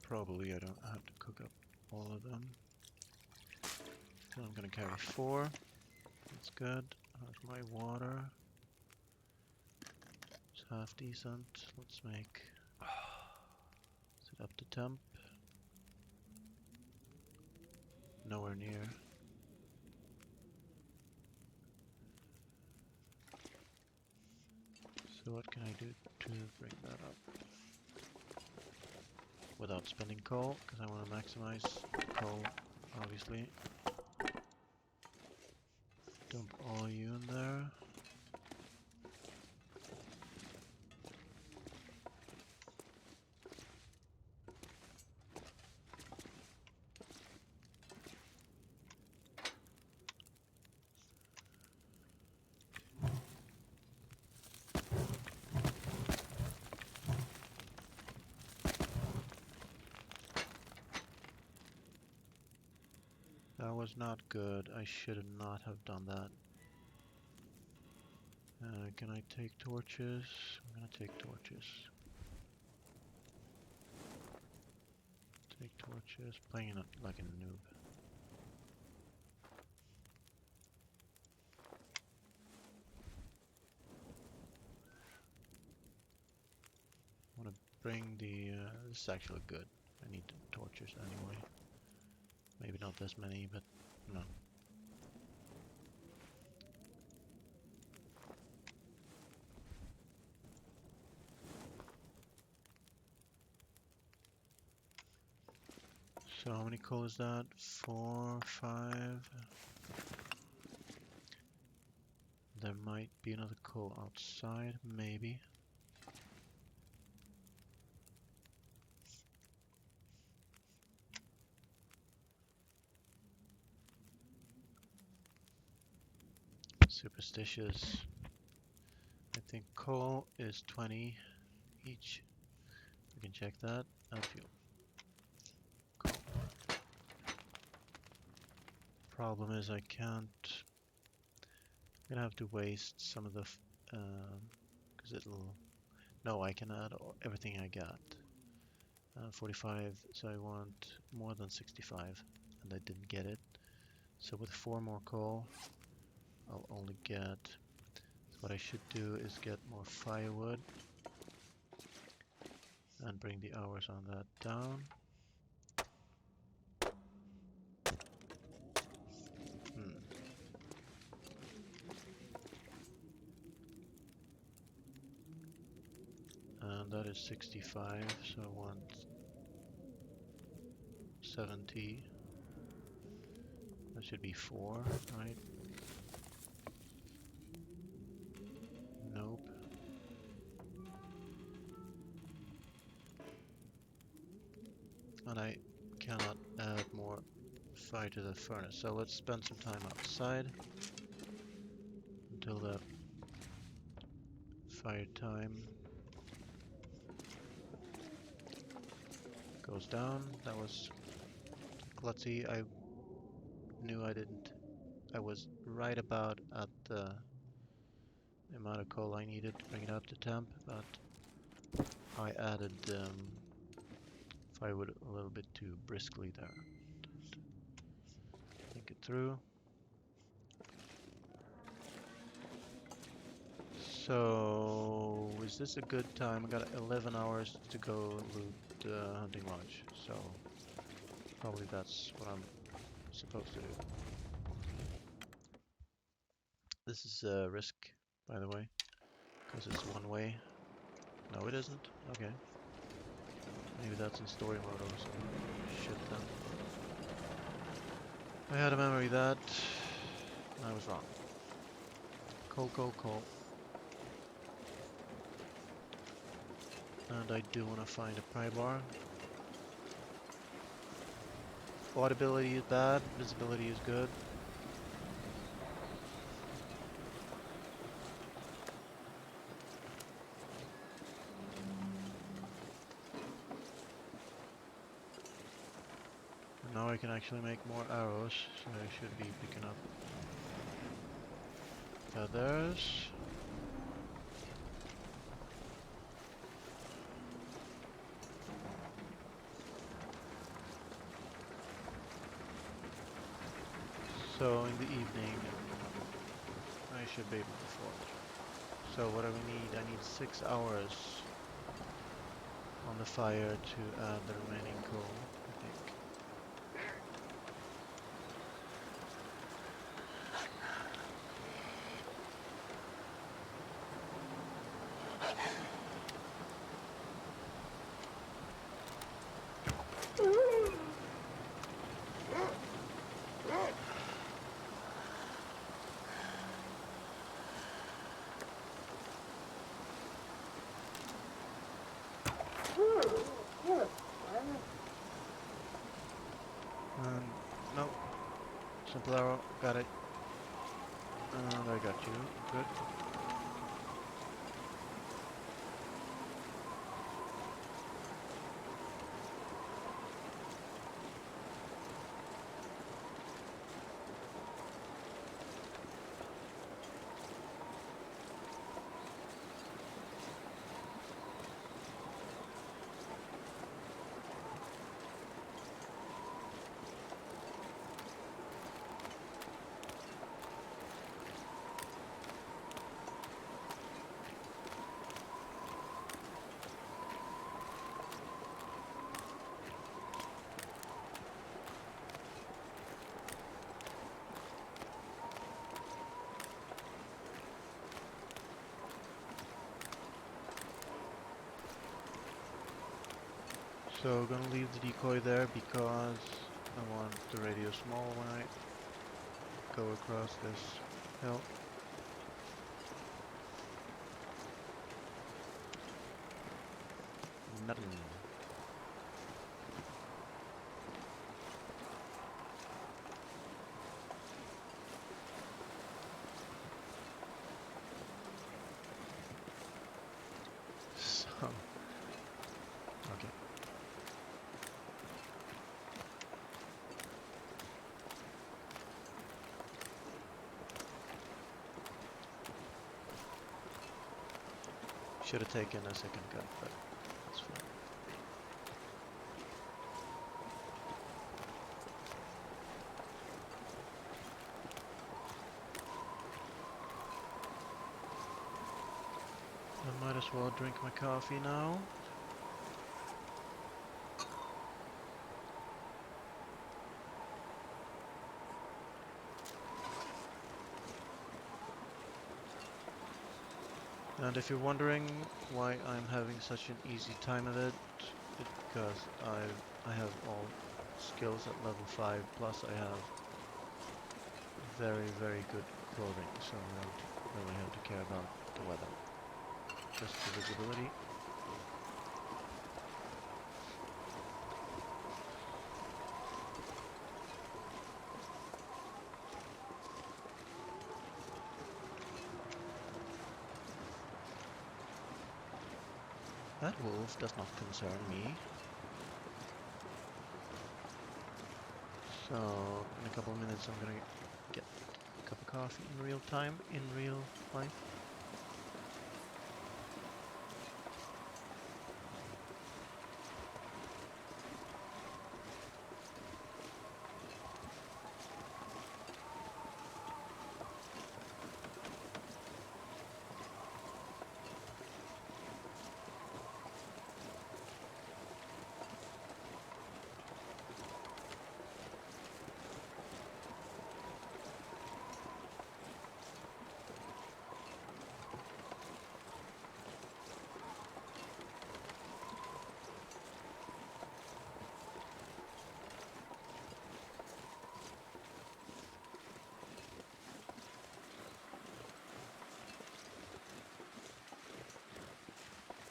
Probably I don't have to cook up all of them. So I'm gonna carry 4. That's good. How's my water? It's half decent. Let's make set up to temp. Nowhere near. So what can I do to bring that up? Without spending coal, because I want to maximize coal, obviously. Dump all you in there. That was not good. I should not have done that. Can I take torches? I'm gonna take torches. Take torches. Playing it like a noob. I want to bring the... this is actually good. I need torches anyway. Maybe not this many, but no. So how many coal is that? 4, 5. There might be another coal outside, maybe. Superstitious. I think coal is 20 each. We can check that. And fuel. Coal. Problem is I can't. I'm gonna have to waste some of the, because it'll. No, I can add everything I got. 45, so I want more than 65, and I didn't get it. So with 4 more coal, I'll only get. So what I should do is get more firewood and bring the hours on that down. that is 65, so I want 70. That should be 4, right? Nope. And I cannot add more fire to the furnace, so let's spend some time outside until the fire time goes down. That was klutzy. I knew I was right about at the amount of coal I needed to bring it up to temp, but I added firewood a little bit too briskly there. Think it through. So, is this a good time? I got 11 hours to go loot the hunting lodge, so probably that's what I'm supposed to do. This is a risk, by the way, because it's one way. No, it isn't. Okay. Maybe that's in story mode or some shit then. I had a memory that I was wrong. Coal. And I do want to find a pry bar. Audibility is bad, visibility is good. And now I can actually make more arrows, so I should be picking up feathers. So in the evening, I should be able to forge. So what do we need? I need 6 hours on the fire to add the remaining coal, I think. No, simple arrow, got it. And I got you, good. So gonna leave the decoy there because I want the radio small when I go across this hill. Nothing. So, okay. Should have taken a second gun, but that's fine. I might as well drink my coffee now. And if you're wondering why I'm having such an easy time of it, it's because I have all skills at level 5, plus I have very, very good clothing, so I don't really have to care about the weather. Just the visibility. That wolf does not concern me. So, in a couple of minutes I'm gonna get a cup of coffee in real time, in real life.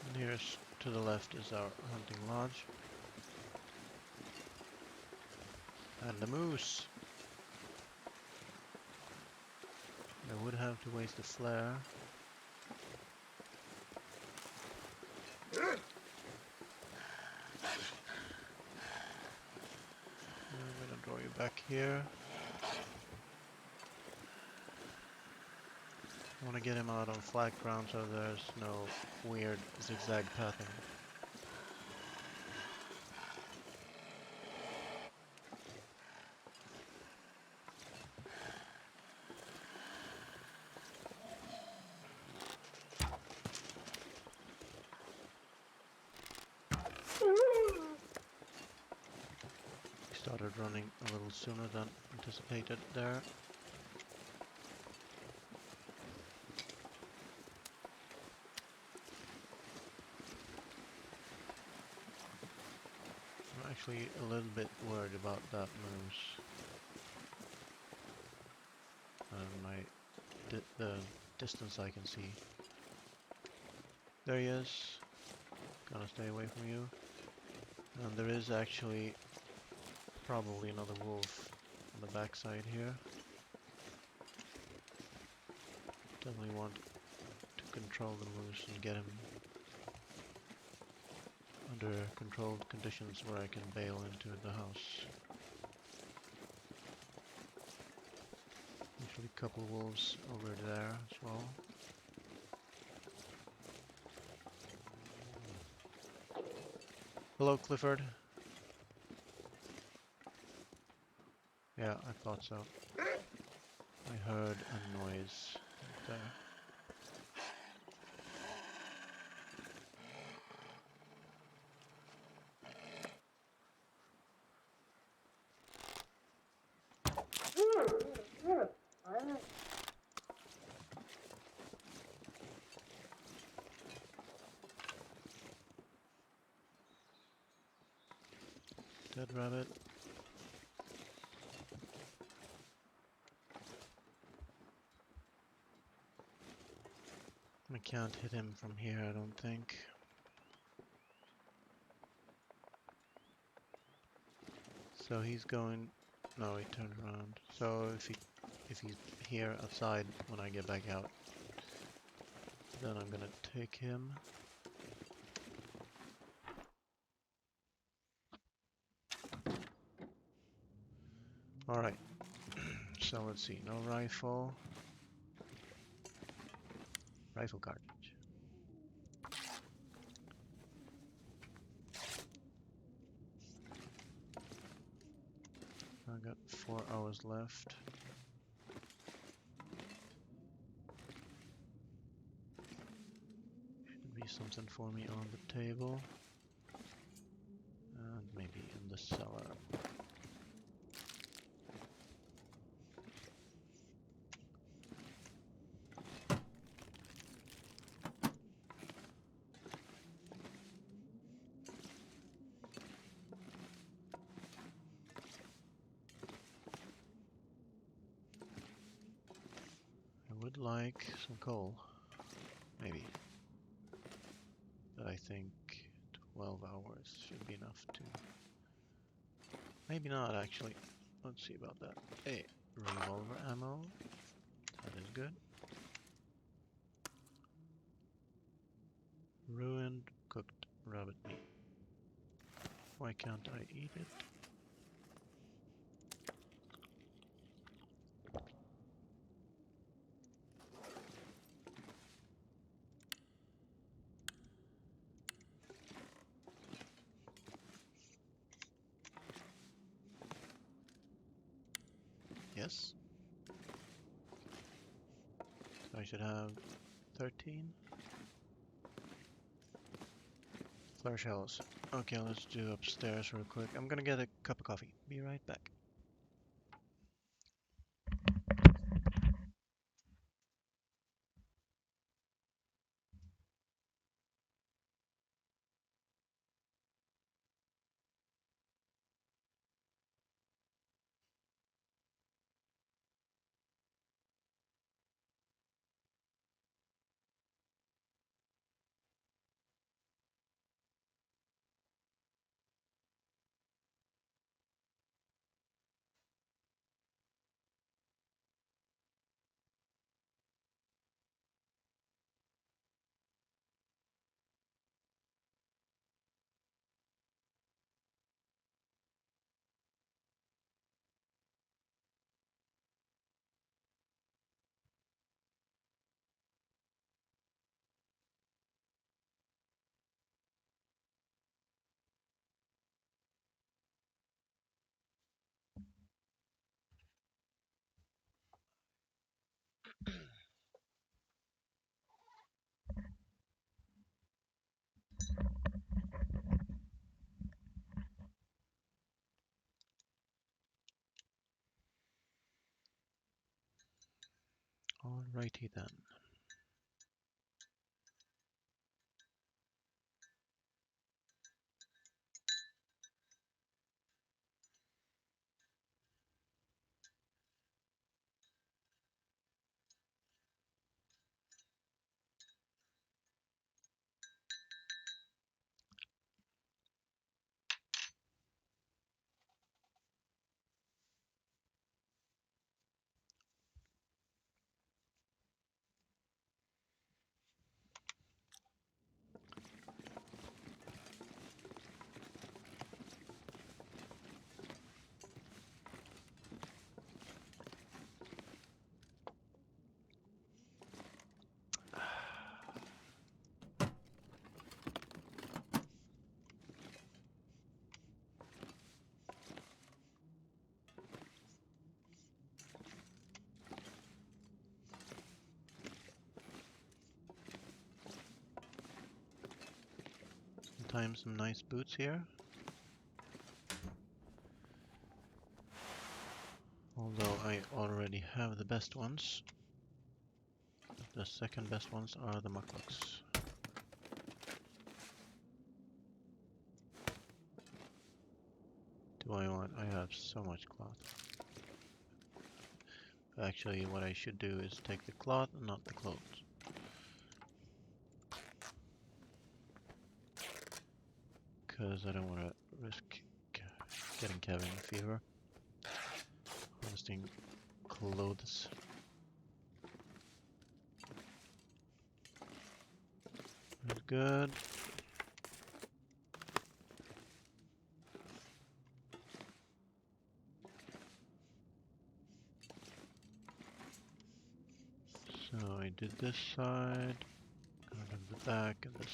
And here's to the left is our hunting lodge. And the moose. I would have to waste a flare. I'm gonna draw you back here. I want to get him out on flat ground so there's no weird zigzag pathing. Started running a little sooner than anticipated there. I'm actually a little bit worried about that moose. And the distance I can see. There he is. Gonna stay away from you. And there is actually probably another wolf on the backside here. Definitely want to control the moose and get him under controlled conditions where I can bail into the house. Actually a couple wolves over there as well. Hello, Clifford. Yeah, I thought so. I heard a noise right there. Dead rabbit. I can't hit him from here, I don't think. So he's going... No, he turned around. So if he's here outside when I get back out, then I'm gonna take him. Alright. So let's see. No rifle. Rifle cartridge. I got 4 hours left. Should be something for me on the table. And maybe in the cellar. would like some coal. Maybe. But I think 12 hours should be enough to... Maybe not, actually. Let's see about that. Hey, revolver ammo. That is good. Ruined cooked rabbit meat. Why can't I eat it? Yes. So I should have 13. Flower shells. Okay, let's do upstairs real quick. I'm gonna get a cup of coffee. Be right back. Alrighty then. Sometimes some nice boots here. Although I already have the best ones. The second best ones are the mucklucks. Do I want? I have so much cloth. Actually, what I should do is take the cloth and not the clothes. Because I don't want to risk getting cabin fever. Harvesting clothes. That's good. So I did this side, I did the back and this.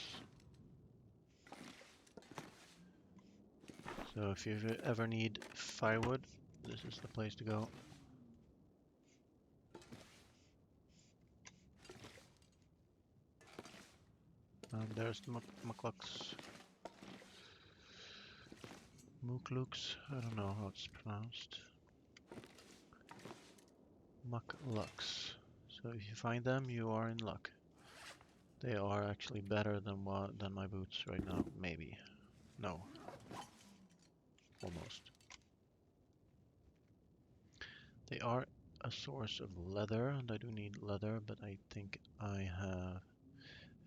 So if you ever need firewood, this is the place to go. And there's the mucklucks. Muklux, I don't know how it's pronounced. Mucklucks. So if you find them, you are in luck. They are actually better than my boots right now. Maybe. No. Almost. They are a source of leather, and I do need leather, but I think I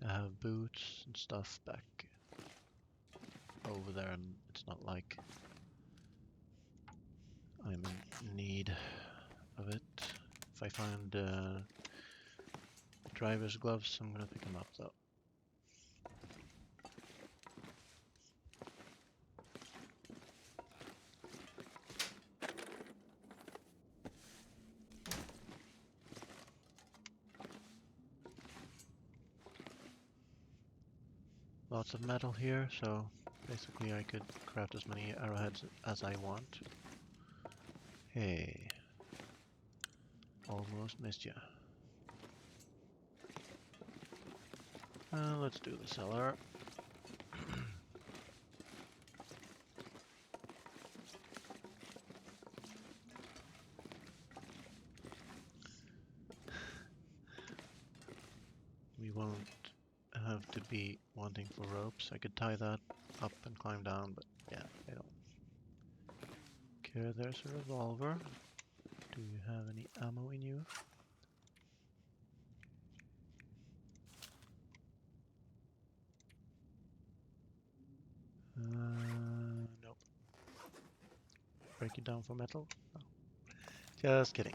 have boots and stuff back over there, and it's not like I'm in need of it. If I find driver's gloves, I'm gonna pick them up though. Lots of metal here, so basically I could craft as many arrowheads as I want. Hey, almost missed ya. Let's do the cellar. We won't have to be wanting for ropes. I could tie that up and climb down, but yeah, I don't care. There's a revolver. Do you have any ammo in you? Nope. Break it down for metal? No. Just kidding.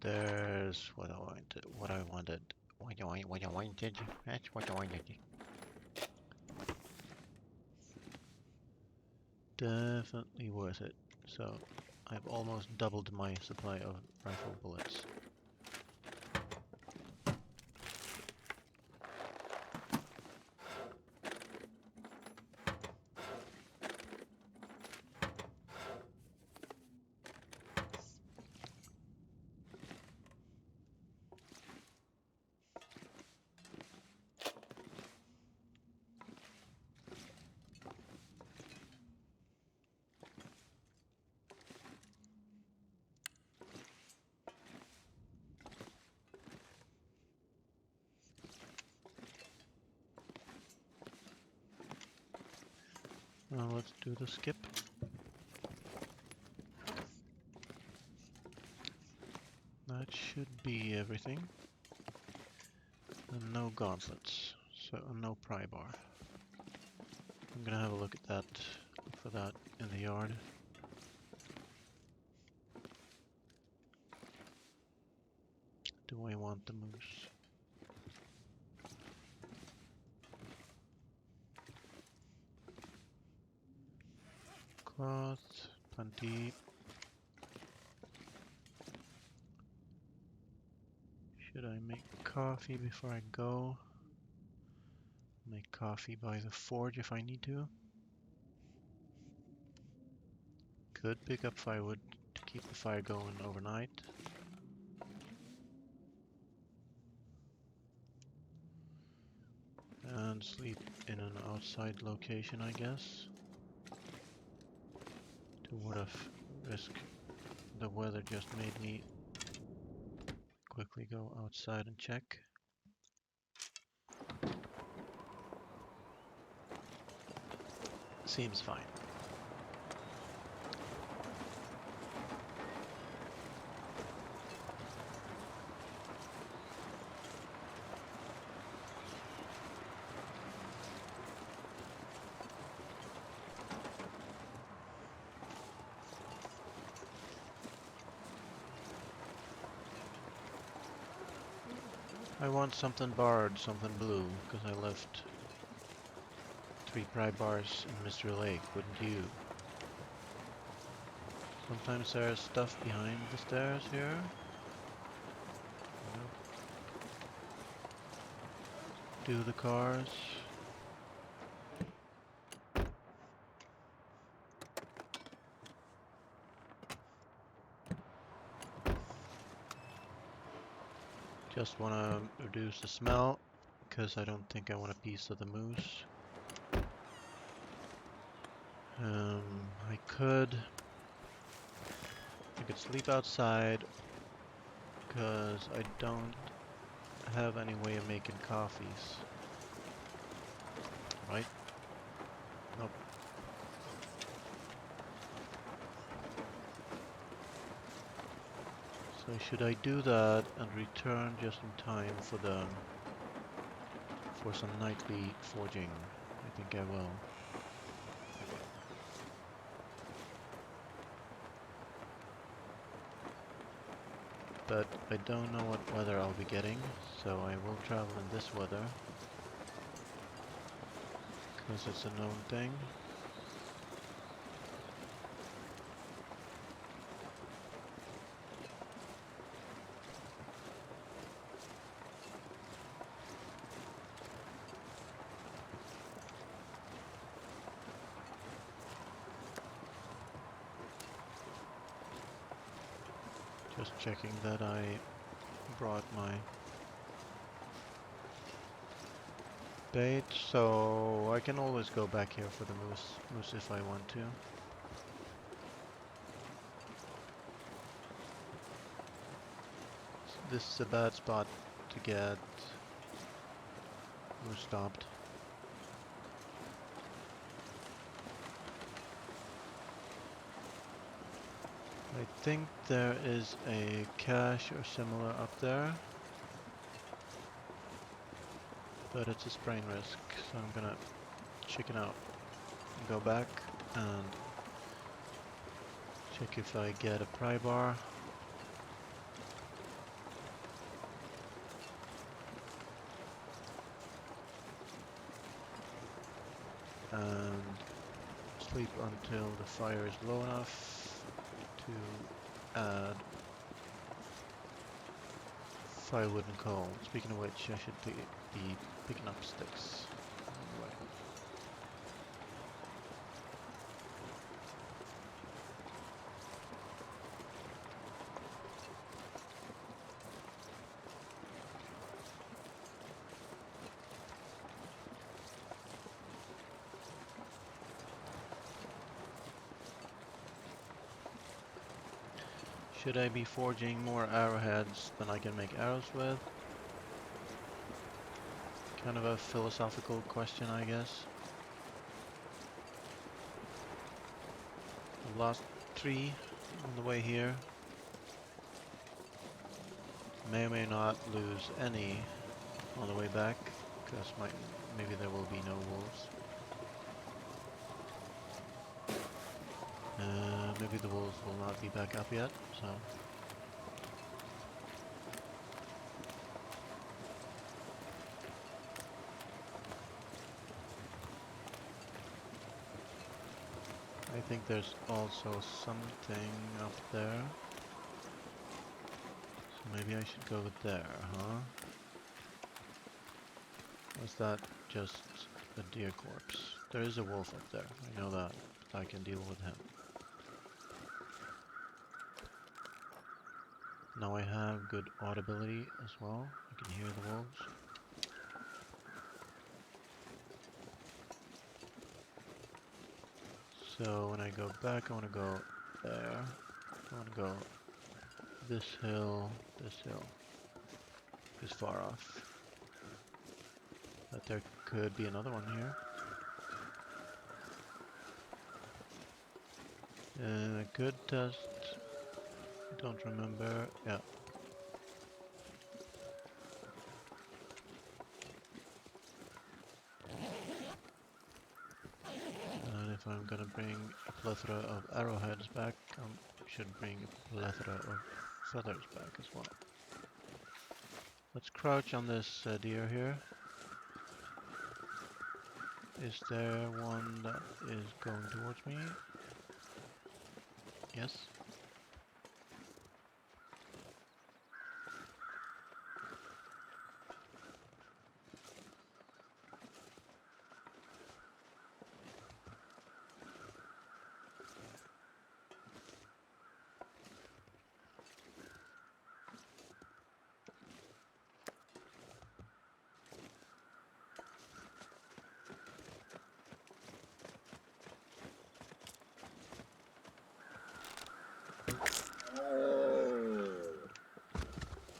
There's what I wanted. What I wanted. What I wanted. That's what I wanted. Definitely worth it. So I've almost doubled my supply of rifle bullets. Now let's do the skip. That should be everything. And no gauntlets, so no pry bar. I'm gonna have a look at that, for that in the yard. Do I want the moose? Cloth, plenty. Should I make coffee before I go? Make coffee by the forge if I need to. Could pick up firewood to keep the fire going overnight. And sleep in an outside location, I guess. To what if risk the weather just made me quickly go outside and check. Seems fine. I want something barred, something blue, because I left 3 pry bars in Mystery Lake, wouldn't you? Sometimes there's stuff behind the stairs here. Do the cars. Just want to reduce the smell, because I don't think I want a piece of the moose. I could sleep outside, because I don't have any way of making coffees. Right? Nope. So should I do that and return just in time for some nightly forging? I think I will. But I don't know what weather I'll be getting, so I will travel in this weather because it's a known thing. Just checking that I brought my bait, so I can always go back here for the moose if I want to. This is a bad spot to get moose stopped. I think there is a cache or similar up there, but it's a sprain risk, so I'm gonna chicken out and go back and check if I get a pry bar. And sleep until the fire is low enough to add firewood and coal. Speaking of which, I should be picking up sticks. Anyway. Should I be forging more arrowheads than I can make arrows with? Kind of a philosophical question, I guess. I've lost 3 on the way here. May or may not lose any on the way back, because maybe there will be no wolves. Maybe the wolves will not be back up yet, so... I think there's also something up there. So maybe I should go there, huh? Was that just a deer corpse? There is a wolf up there, I know that, but I can deal with him. Now I have good audibility as well. I can hear the wolves. So when I go back, I want to go there. I want to go this hill is far off. But there could be another one here. Good test. Don't remember. Yeah. And if I'm gonna bring a plethora of arrowheads back, I should bring a plethora of feathers back as well. Let's crouch on this deer here. Is there one that is going towards me? Yes.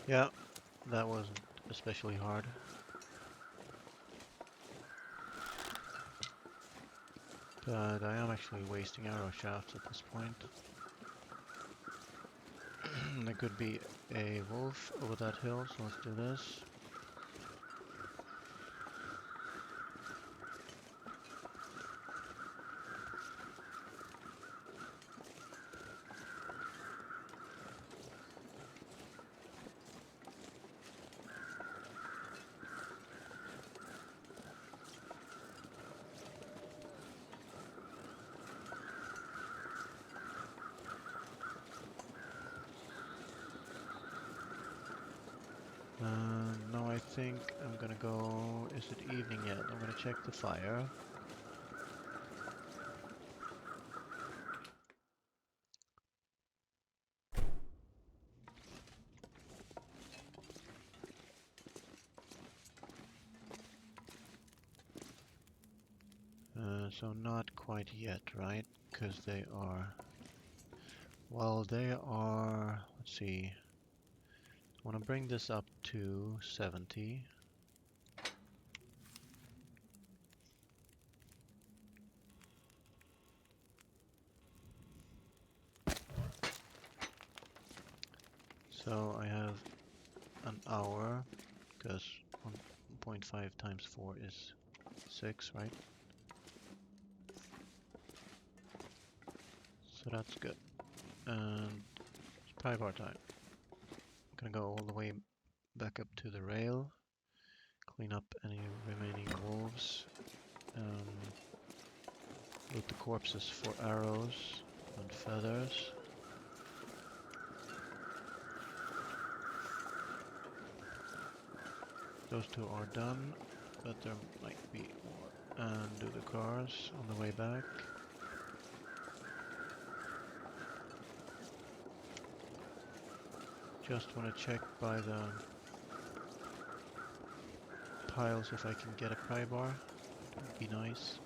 Yeah, that wasn't especially hard. But I am actually wasting arrow shafts at this point. There could be a wolf over that hill, so let's do this. Now I think I'm gonna go... Is it evening yet? I'm gonna check the fire. So not quite yet, right? Because they are... Well, they are... Let's see. I want to bring this up to 70. So I have an hour, because 1.5 times 4 is 6, right? So that's good. And it's pry bar time. I'm gonna go all the way back up to the rail, clean up any remaining wolves, loot the corpses for arrows and feathers. Those two are done, but there might be more. And do the cars on the way back. Just want to check by the piles if I can get a pry bar. That would be nice.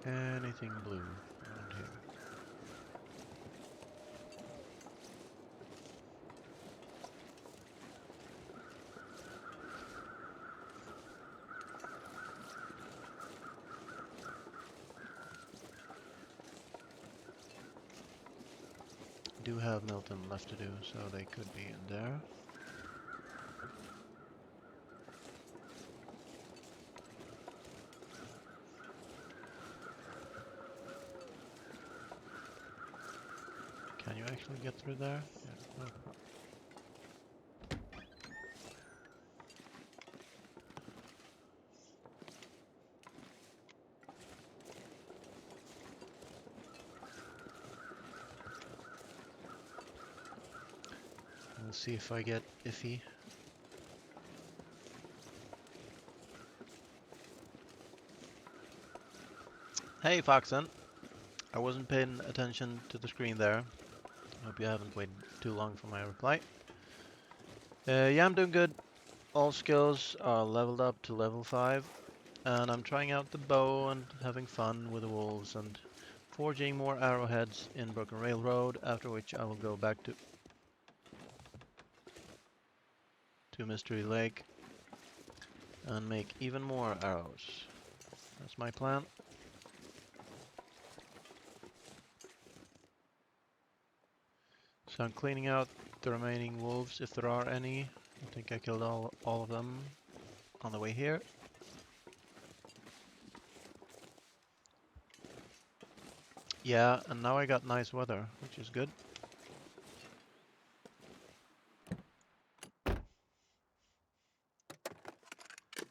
Anything blue around here? Do have Milton left to do, so they could be in there. Can you actually get through there? Yeah, no problem. We'll see if I get iffy. Hey Foxen, I wasn't paying attention to the screen there. Hope you haven't waited too long for my reply. Yeah, I'm doing good. All skills are leveled up to level 5. And I'm trying out the bow and having fun with the wolves and forging more arrowheads in Broken Railroad, after which I will go back to Mystery Lake and make even more arrows. That's my plan. So I'm cleaning out the remaining wolves, if there are any. I think I killed all of them on the way here. Yeah, and now I got nice weather, which is good.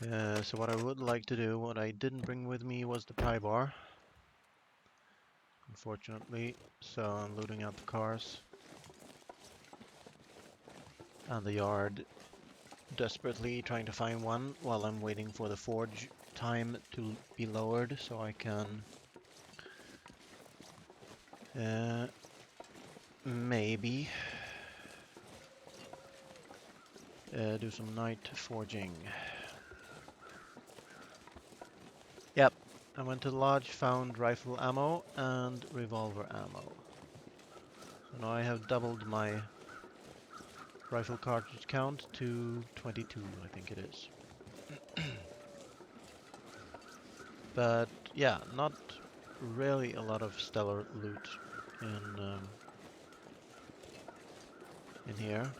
So what I would like to do, what I didn't bring with me was the pry bar, unfortunately, so I'm looting out the cars and the yard, desperately trying to find one while I'm waiting for the forge time to be lowered so I can maybe do some night forging. Yep, I went to the lodge, found rifle ammo and revolver ammo. So now I have doubled my rifle cartridge count to 22, I think it is. But yeah, not really a lot of stellar loot in here.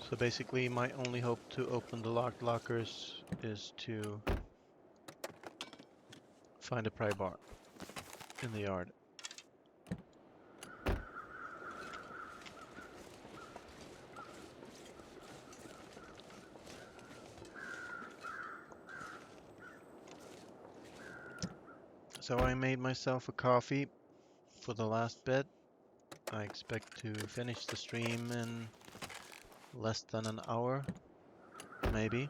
So basically my only hope to open the locked lockers is to find a pry bar in the yard. So I made myself a coffee for the last bit. I expect to finish the stream in less than an hour, maybe.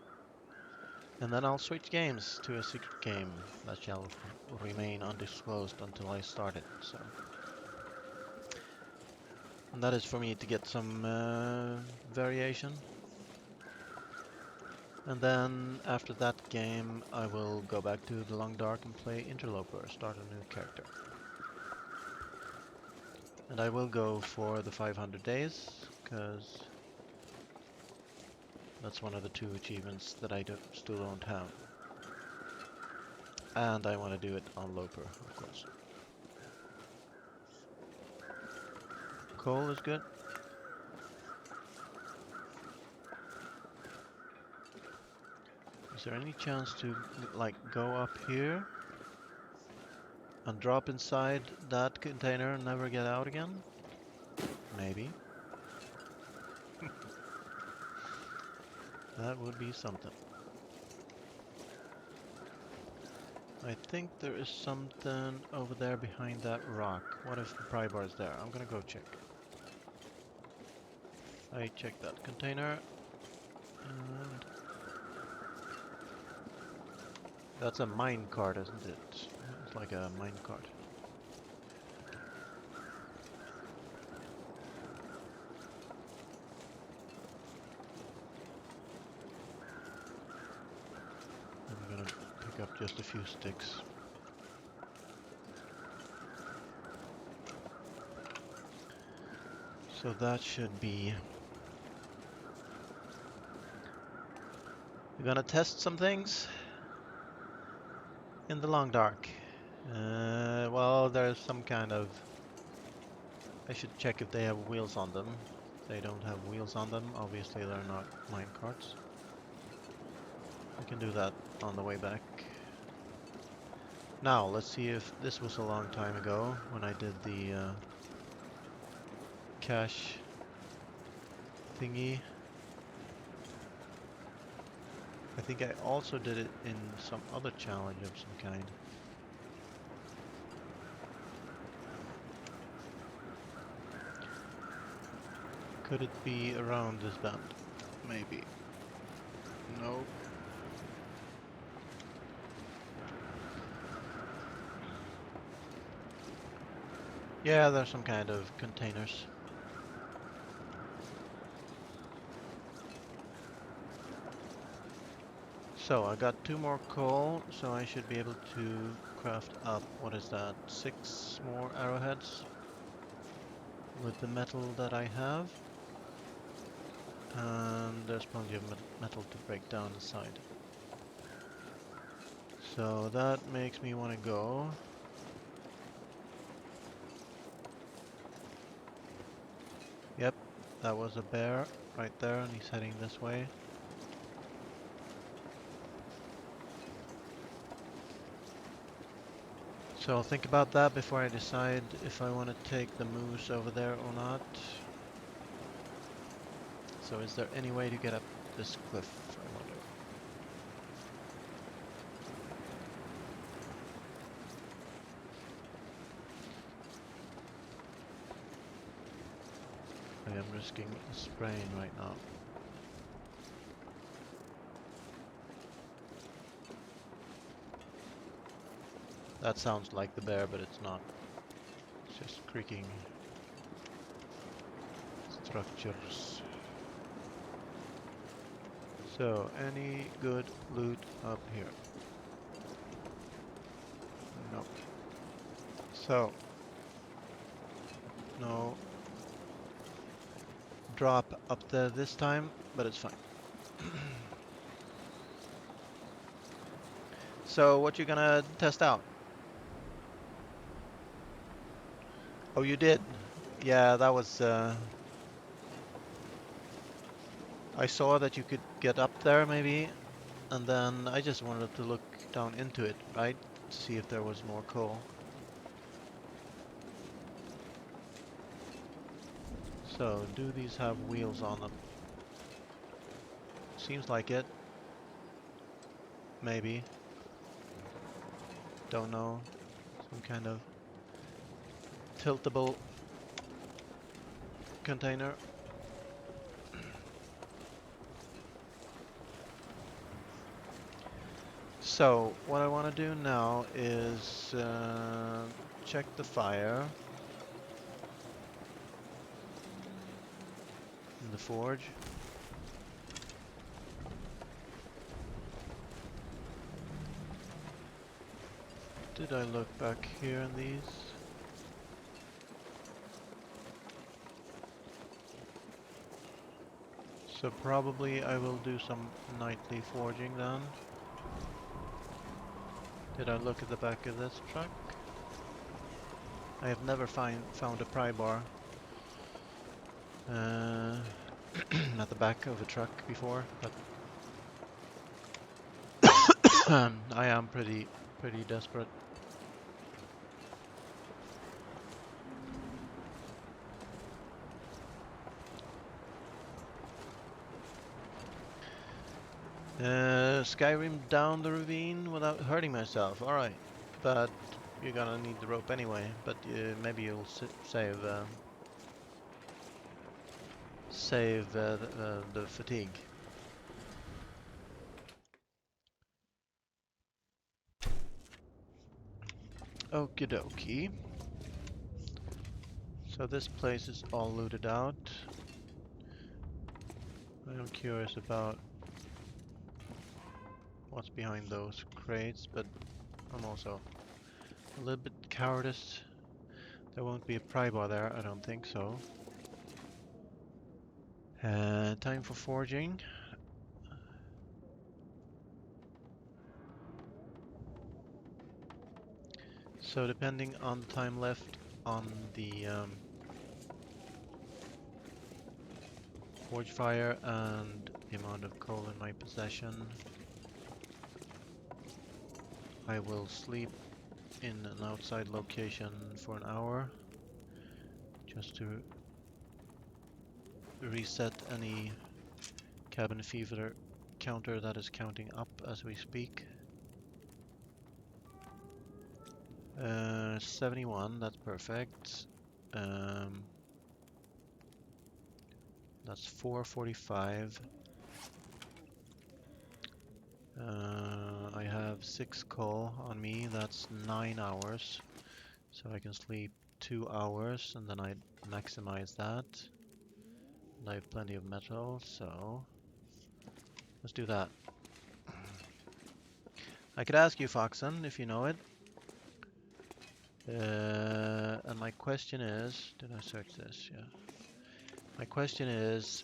And then I'll switch games to a secret game that shall remain undisclosed until I start it. So, and that is for me to get some variation. And then after that game, I will go back to the Long Dark and play Interloper, start a new character. And I will go for the 500 days, because that's one of the 2 achievements that I still don't have. And I want to do it on Loper, of course. Coal is good. Is there any chance to, like, go up here and drop inside that container and never get out again? Maybe. That would be something. I think there is something over there behind that rock. What if the pry bar is there? I'm gonna go check. I checked that container. And that's a mine cart, isn't it? It's like a mine cart. I'm gonna pick up just a few sticks. So that should be... We're gonna test some things in the Long Dark. Well, there's some kind of... I should check if they have wheels on them. If they don't have wheels on them, obviously they're not mine carts. We can do that on the way back. Now, let's see if this was a long time ago when I did the cache thingy. I think I also did it in some other challenge of some kind. Could it be around this bend? Maybe. No. Yeah, there's some kind of containers. So I got 2 more coal, so I should be able to craft up, what is that, 6 more arrowheads with the metal that I have. And there's plenty of metal to break down inside. So that makes me want to go. Yep, that was a bear right there, and he's heading this way. So I'll think about that before I decide if I want to take the moose over there or not. So is there any way to get up this cliff, I wonder? I am risking a sprain right now. That sounds like the bear, but it's not. It's just creaking structures. So, any good loot up here? No. So, no drop up there this time, but it's fine. So, what you gonna test out? Oh, you did? Yeah, that was... I saw that you could get up there, maybe, and then I just wanted to look down into it, right? To see if there was more coal. So, do these have wheels on them? Seems like it. Maybe. Don't know. Some kind of tiltable container. So, what I want to do now is check the fire in the forge. Did I look back here in these? So probably I will do some nightly forging then. Did I look at the back of this truck? I have never found a pry bar at the back of a truck before, but I am pretty desperate. Skyrim down the ravine without hurting myself. Alright, but you're gonna need the rope anyway, but maybe you'll save the fatigue. Okie dokie. So this place is all looted out. I'm curious about what's behind those crates, but I'm also a little bit cowardice. There won't be a pry bar there, I don't think so. Time for forging. So depending on the time left on the forge fire and the amount of coal in my possession, I will sleep in an outside location for an hour just to reset any cabin fever counter that is counting up as we speak. 71, that's perfect. That's 4:45. I have 6 coal on me, that's 9 hours. So I can sleep 2 hours and then I maximize that. And I have plenty of metal, so let's do that. I could ask you, Foxen, if you know it. And my question is, did I search this? Yeah. My question is,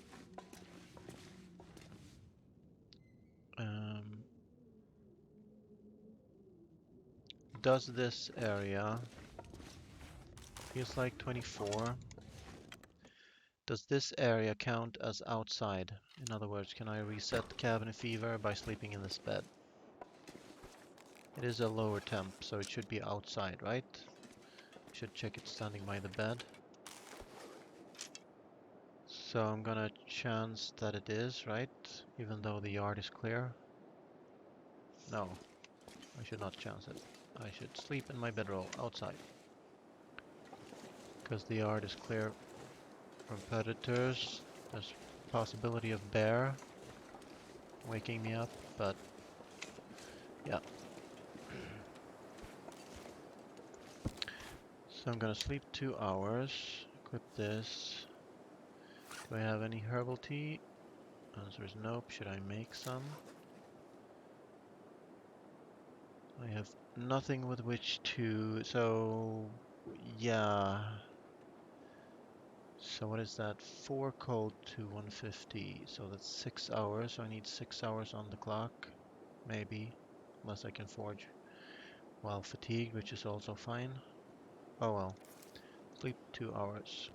does this area, feels like 24, does this area count as outside? In other words, can I reset cabin fever by sleeping in this bed? It is a lower temp, so it should be outside, right? Should check it standing by the bed. So I'm gonna chance that it is, right? Even though the yard is clear. No, I should not chance it. I should sleep in my bedroll outside. Because the yard is clear from predators. There's possibility of bear waking me up, but yeah. So I'm gonna sleep 2 hours. Equip this. Do I have any herbal tea? Answer is nope. Should I make some? I have nothing with which to... So... yeah. So what is that? 4 cold to 150. So that's 6 hours. So I need 6 hours on the clock. Maybe. Unless I can forge while fatigued, which is also fine. Oh well. Sleep 2 hours.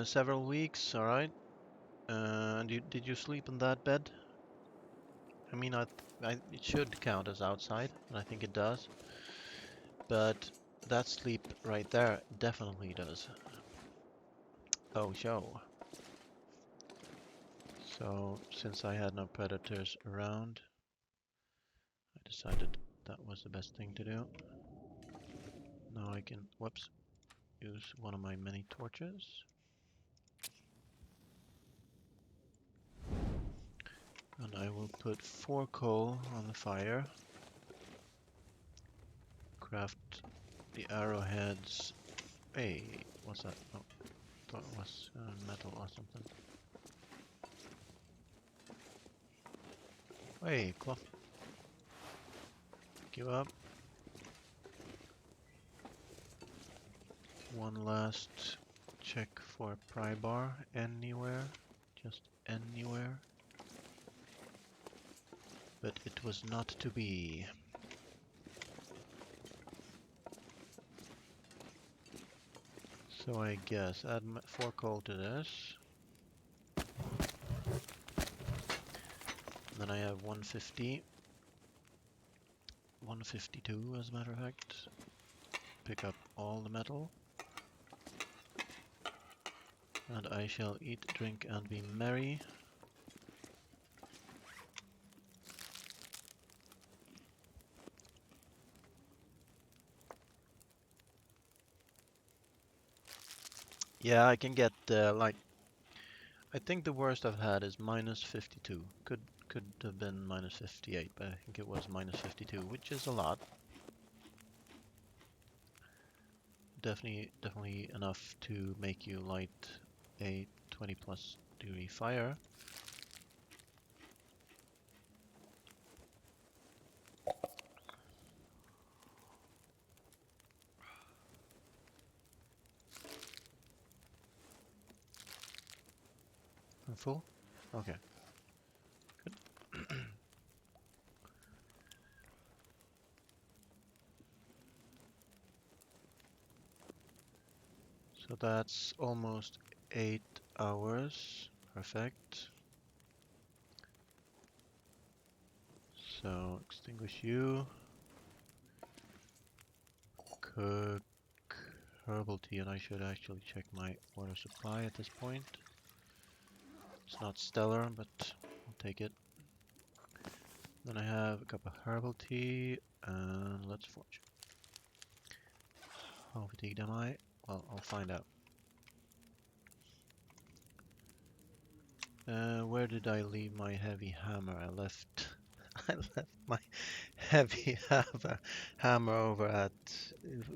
Several weeks, alright. And did you sleep in that bed? I mean, it should count as outside, and I think it does. But that sleep right there definitely does. Oh, show. So, since I had no predators around, I decided that was the best thing to do. Now I can, whoops, use one of my many torches. And I will put 4 coal on the fire. Craft the arrowheads. Hey, what's that? Oh, thought it was metal or something. Hey, cloth. Give up. One last check for pry bar anywhere. Just anywhere. But it was not to be. So I guess add 4 coal to this. Then I have 150. 152 as a matter of fact. Pick up all the metal. And I shall eat, drink, and be merry. Yeah, I can get like, I think the worst I've had is minus 52. Could have been minus 58, but I think it was minus 52, which is a lot. Definitely enough to make you light a 20 plus degree fire. I'm full? Okay. Good. So that's almost 8 hours. Perfect. So extinguish you. Cook herbal tea, and I should actually check my water supply at this point. It's not stellar, but I'll take it. Then I have a cup of herbal tea, and let's forge. How fatigued am I? Well, I'll find out. Where did I leave my heavy hammer? I left I left my heavy hammer over at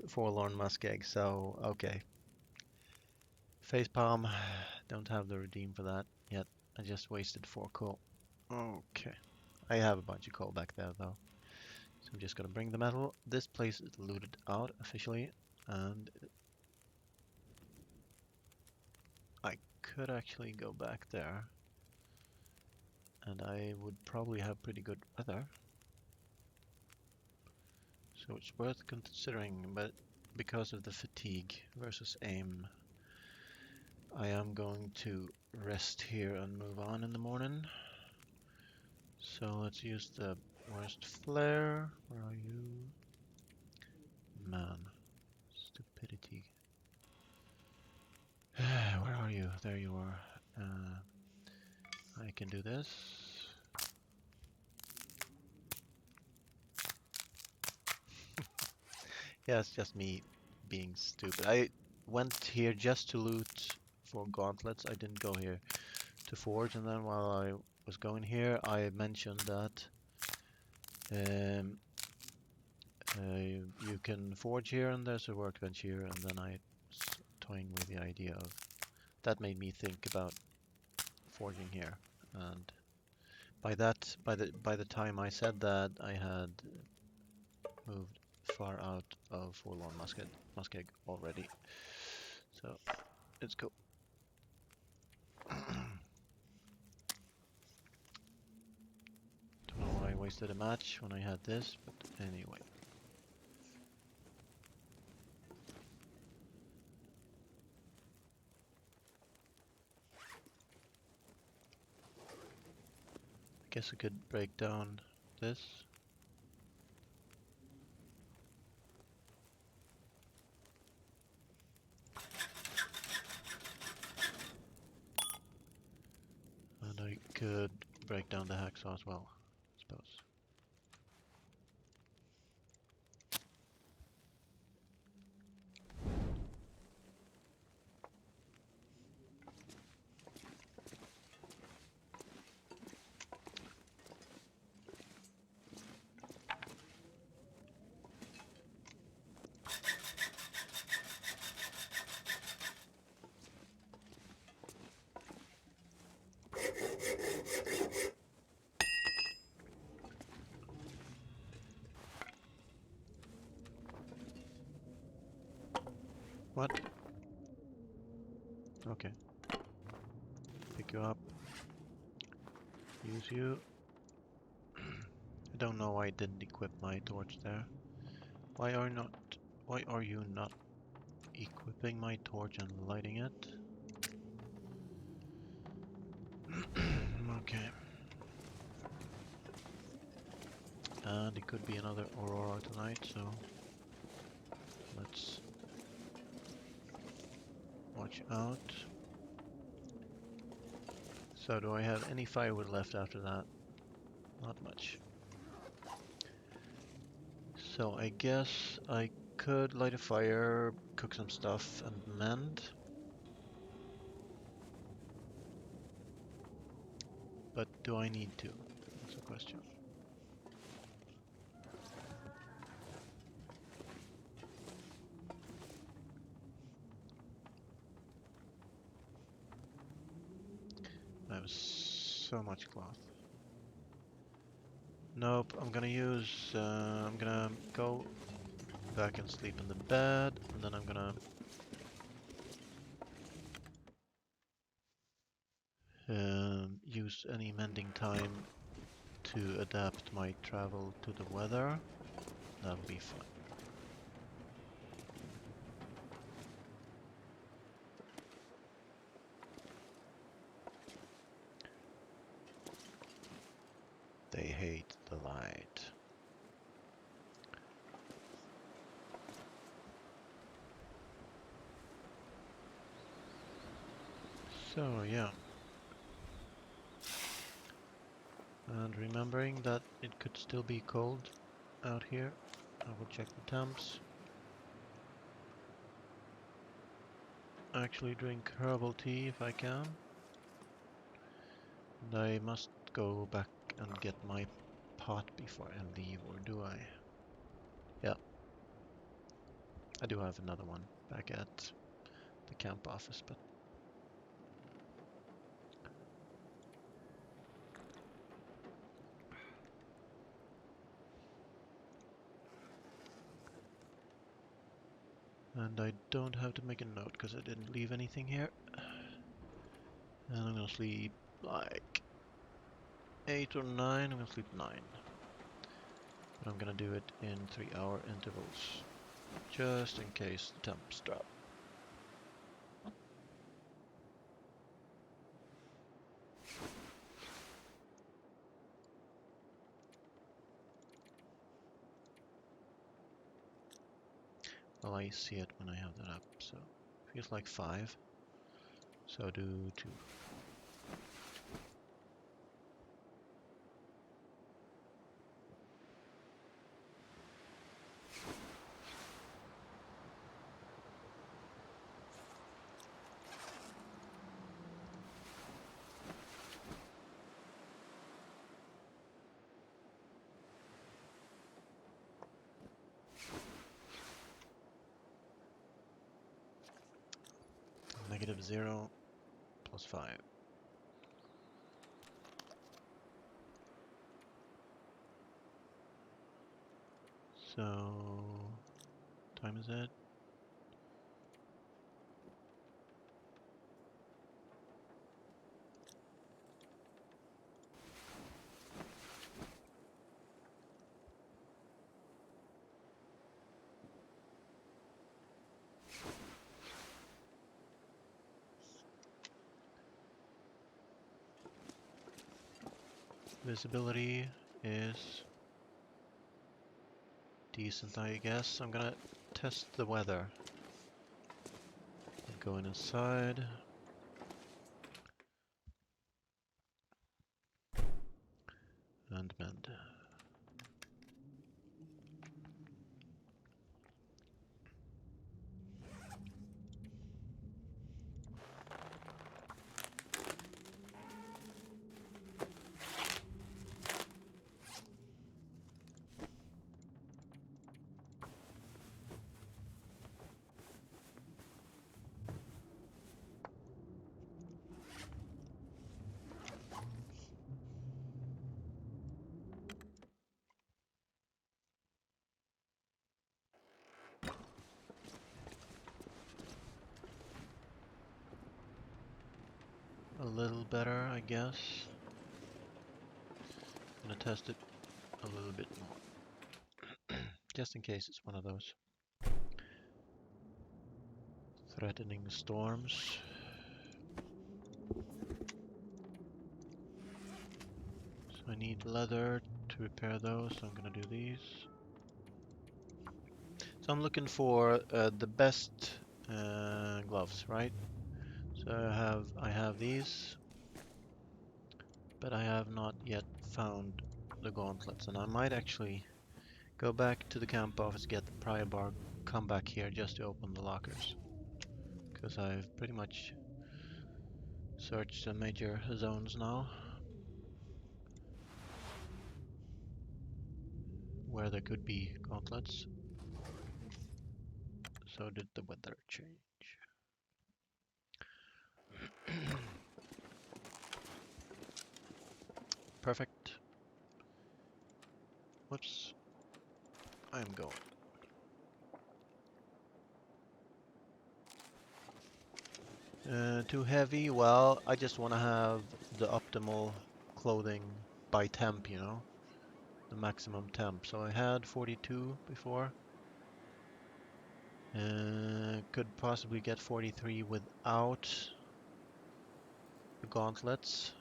Forlorn Muskeg, so okay. Facepalm, don't have the redeem for that yet. I just wasted 4 coal. Okay. I have a bunch of coal back there though. So I'm just gonna bring the metal. This place is looted out officially, and I could actually go back there. And I would probably have pretty good weather. So it's worth considering, but because of the fatigue versus aim, I am going to rest here and move on in the morning. So let's use the worst flare. Where are you? Man. Stupidity. Where are you? There you are. I can do this. Yeah, it's just me being stupid. I went here just to loot for gauntlets. I didn't go here to forge, and then while I was going here, I mentioned that um, you can forge here and there's a workbench here, and then I was toying with the idea of that made me think about forging here. And by the time I said that, I had moved far out of Forlorn Muskeg already. So let's go. Don't know why I wasted a match when I had this, but anyway. I guess I could break down this. And I could break down the hacksaw as well, I suppose. What? Okay. Pick you up. Use you. I don't know why I didn't equip my torch there. Why are you not equipping my torch and lighting it? Okay. And it could be another Aurora tonight, so let's watch out. So do I have any firewood left after that? Not much. So I guess I could light a fire, cook some stuff, and mend. But do I need to? That's the question. I have so much cloth. Nope, I'm gonna go back and sleep in the bed, and then I'm gonna use any mending time to adapt my travel to the weather. That'll be fun. They hate the light. So yeah. And remembering that it could still be cold out here, I will check the temps. Actually drink herbal tea if I can. And I must go back and get my pot before I leave, or do I? Yeah. I do have another one back at the camp office, but and I don't have to make a note because I didn't leave anything here. And I'm gonna sleep like 8 or 9. I'm gonna sleep 9. But I'm gonna do it in 3-hour intervals. just in case the temps drop. Well, I see it when I have that up, so feels like 5. So do 2. -0 plus 5. So, time is it? Visibility is decent, I guess. I'm gonna test the weather. Going inside. And mend. A little better, I guess. Gonna test it a little bit more. Just in case it's one of those threatening storms. So I need leather to repair those, so I'm gonna do these. So I'm looking for the best gloves, right? So I have these, but I have not yet found the gauntlets, and I might actually go back to the camp office, get the pry bar, come back here just to open the lockers, because I've pretty much searched the major zones now where there could be gauntlets. So did the weather change? Perfect. Whoops. I'm going. Too heavy? Well, I just want to have the optimal clothing by temp, you know? The maximum temp. So I had 42 before. Could possibly get 43 without the gauntlets.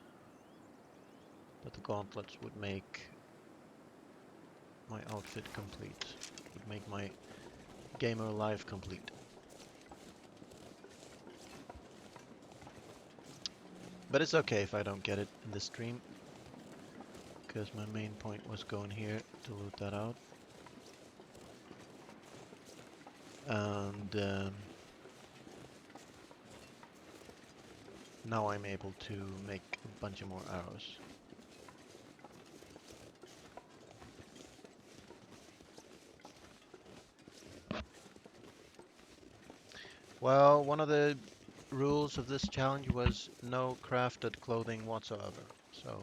But the gauntlets would make my outfit complete. Would make my gamer life complete. But it's okay if I don't get it in the stream, because my main point was going here to loot that out. And now I'm able to make a bunch of more arrows. Well, one of the rules of this challenge was no crafted clothing whatsoever. So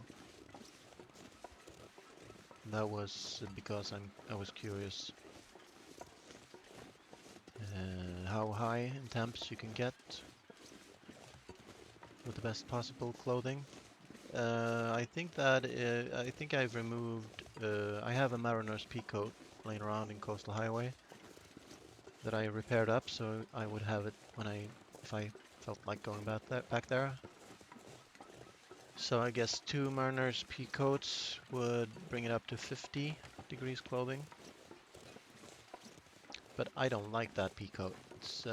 that was because I was curious how high in temps you can get with the best possible clothing. I think that I think I've removed. I have a Mariner's Peacoat laying around in Coastal Highway. that I repaired up, so I would have it when if I felt like going back there. So I guess 2 Mariner's pea coats would bring it up to 50 degrees clothing. But I don't like that pea coat. It's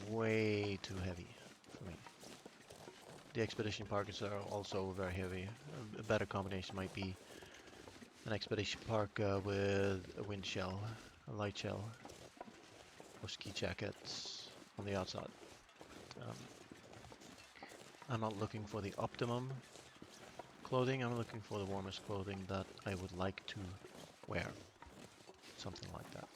way too heavy for me. The expedition parkas are also very heavy. A better combination might be an expedition parka with a wind shell, a light shell, or ski jackets on the outside. Um, I'm not looking for the optimum clothing, I'm looking for the warmest clothing that I would like to wear. Something like that.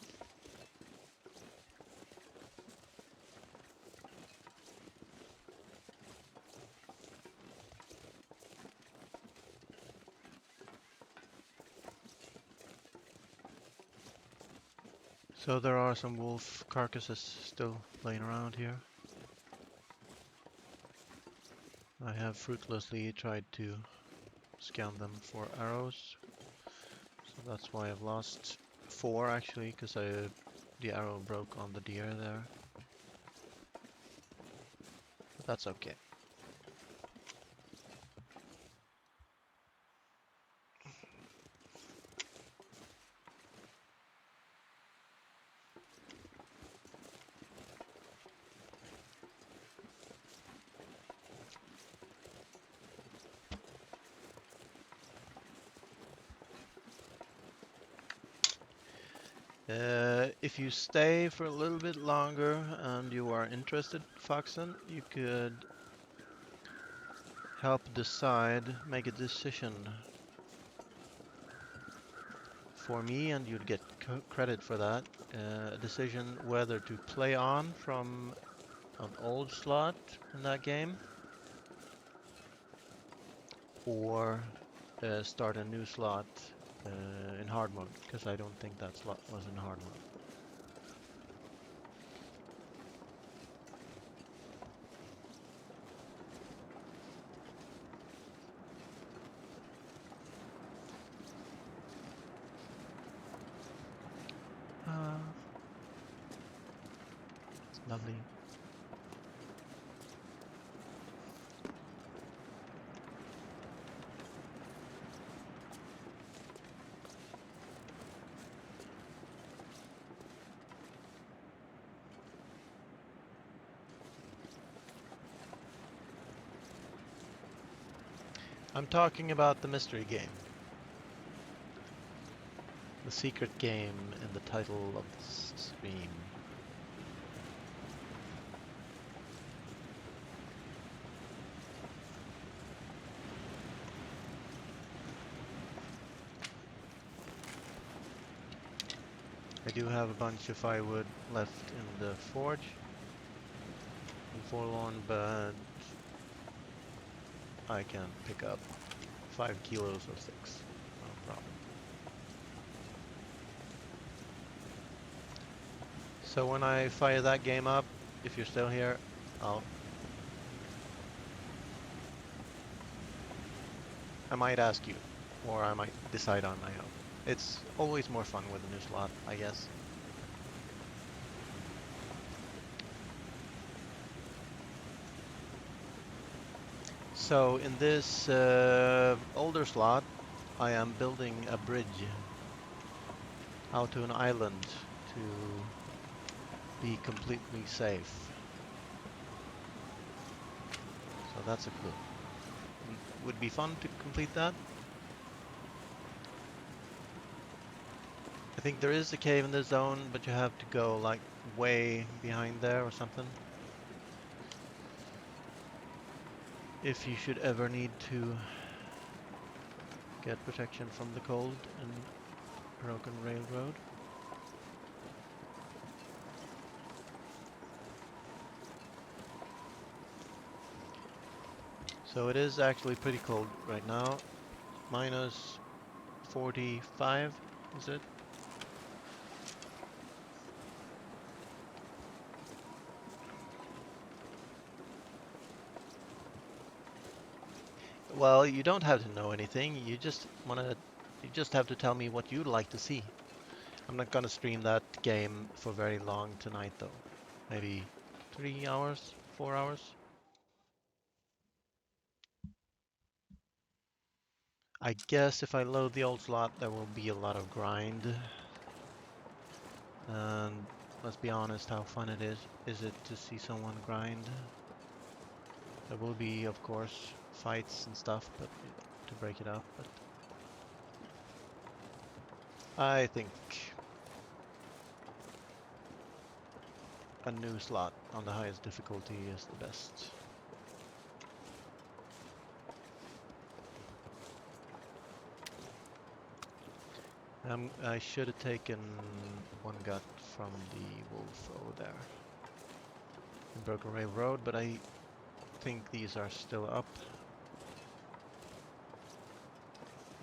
So there are some wolf carcasses still laying around here. I have fruitlessly tried to scan them for arrows. So that's why I've lost 4 actually, because the arrow broke on the deer there. But that's okay. If you stay for a little bit longer and you are interested, Foxen, you could help make a decision for me, and you'd get credit for that. A decision whether to play on from an old slot in that game or start a new slot in hard mode, because I don't think that slot was in hard mode. It's lovely. I'm talking about the mystery game. The secret game in the title of this stream. I do have a bunch of firewood left in the forge. I'm forlorn, but I can pick up 5 kilos or 6. No problem. So when I fire that game up, if you're still here, I might ask you, or I might decide on my own. It's always more fun with a new slot, I guess. So in this older slot, I am building a bridge out to an island to be completely safe. So that's a clue. Would be fun to complete that. I think there is a cave in this zone, but you have to go like way behind there or something. If you should ever need to get protection from the cold in Broken Railroad. So it is actually pretty cold right now. Minus 45, is it? Well, you don't have to know anything. You just have to tell me what you'd like to see. I'm not gonna stream that game for very long tonight though. Maybe 3 hours, 4 hours. I guess if I load the old slot, there will be a lot of grind. And let's be honest, how fun it is it to see someone grind? There will be, of course, fights and stuff, but to break it up. But I think a new slot on the highest difficulty is the best. I should have taken one gut from the wolf over there in Broken Railroad, but I think these are still up.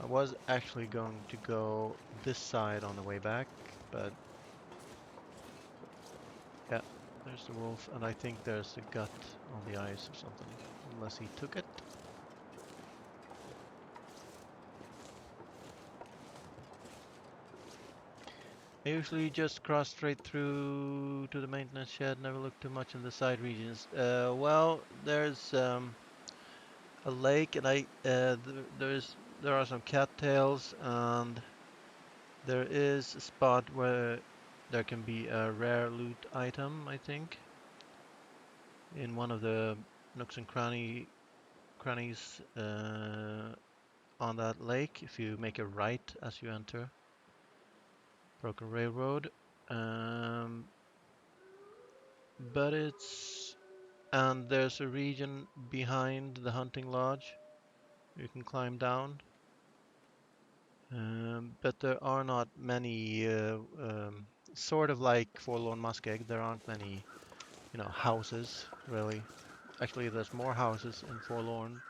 I was actually going to go this side on the way back, but yeah, there's the wolf, and I think there's a gut on the ice or something, unless he took it. I usually just cross straight through to the maintenance shed, never look too much in the side regions. Well, there's a lake, and there are some cattails, and there is a spot where there can be a rare loot item, I think, in one of the nooks and crannies on that lake. If you make a right as you enter Broken Railroad, but and there's a region behind the hunting lodge you can climb down. But there are not many, sort of like Forlorn Muskeg, there aren't many, houses, really. Actually, there's more houses in Forlorn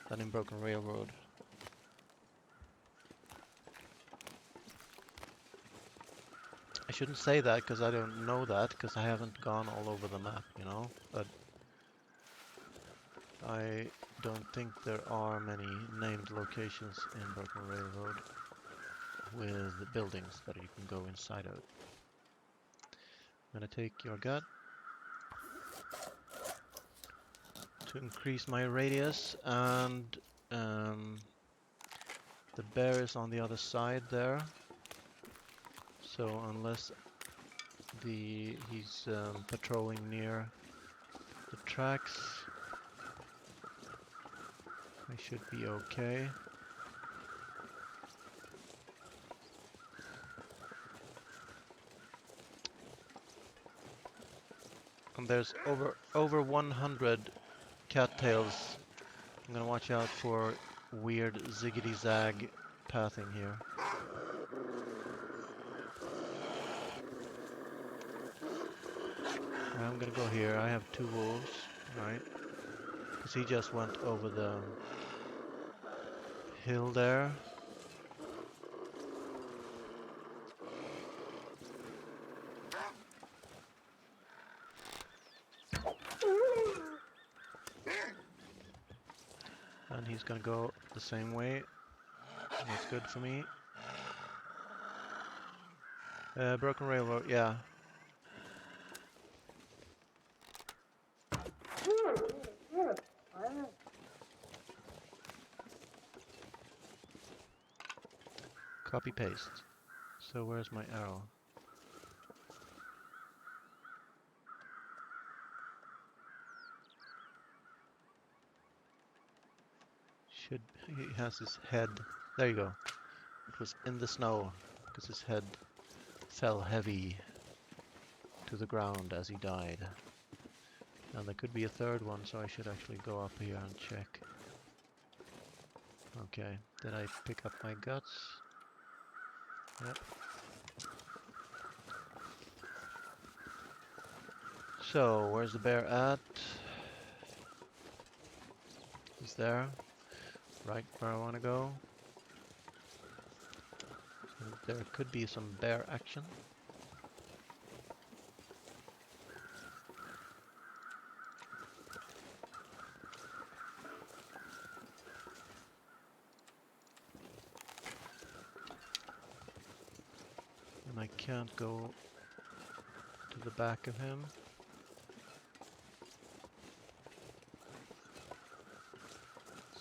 than in Broken Railroad. I shouldn't say that because I don't know that, because I haven't gone all over the map, but I don't think there are many named locations in Broken Railroad with buildings that you can go inside of. I'm gonna take your gut to increase my radius, and the bear is on the other side there, so unless he's patrolling near the tracks, I should be okay. And there's over 100 cattails. I'm gonna watch out for weird ziggity-zag pathing here. I'm gonna go here. I have 2 wolves, right? Because he just went over the hill there. And he's gonna go the same way. That's good for me. Broken Railroad, yeah. Copy paste. So where's my arrow? He has his head. There you go. It was in the snow because his head fell heavy to the ground as he died. And there could be a third one, so I should actually go up here and check. Okay, did I pick up my guts? Yep. So, where's the bear at? He's there. Right where I want to go. So there could be some bear action. And I can't go to the back of him.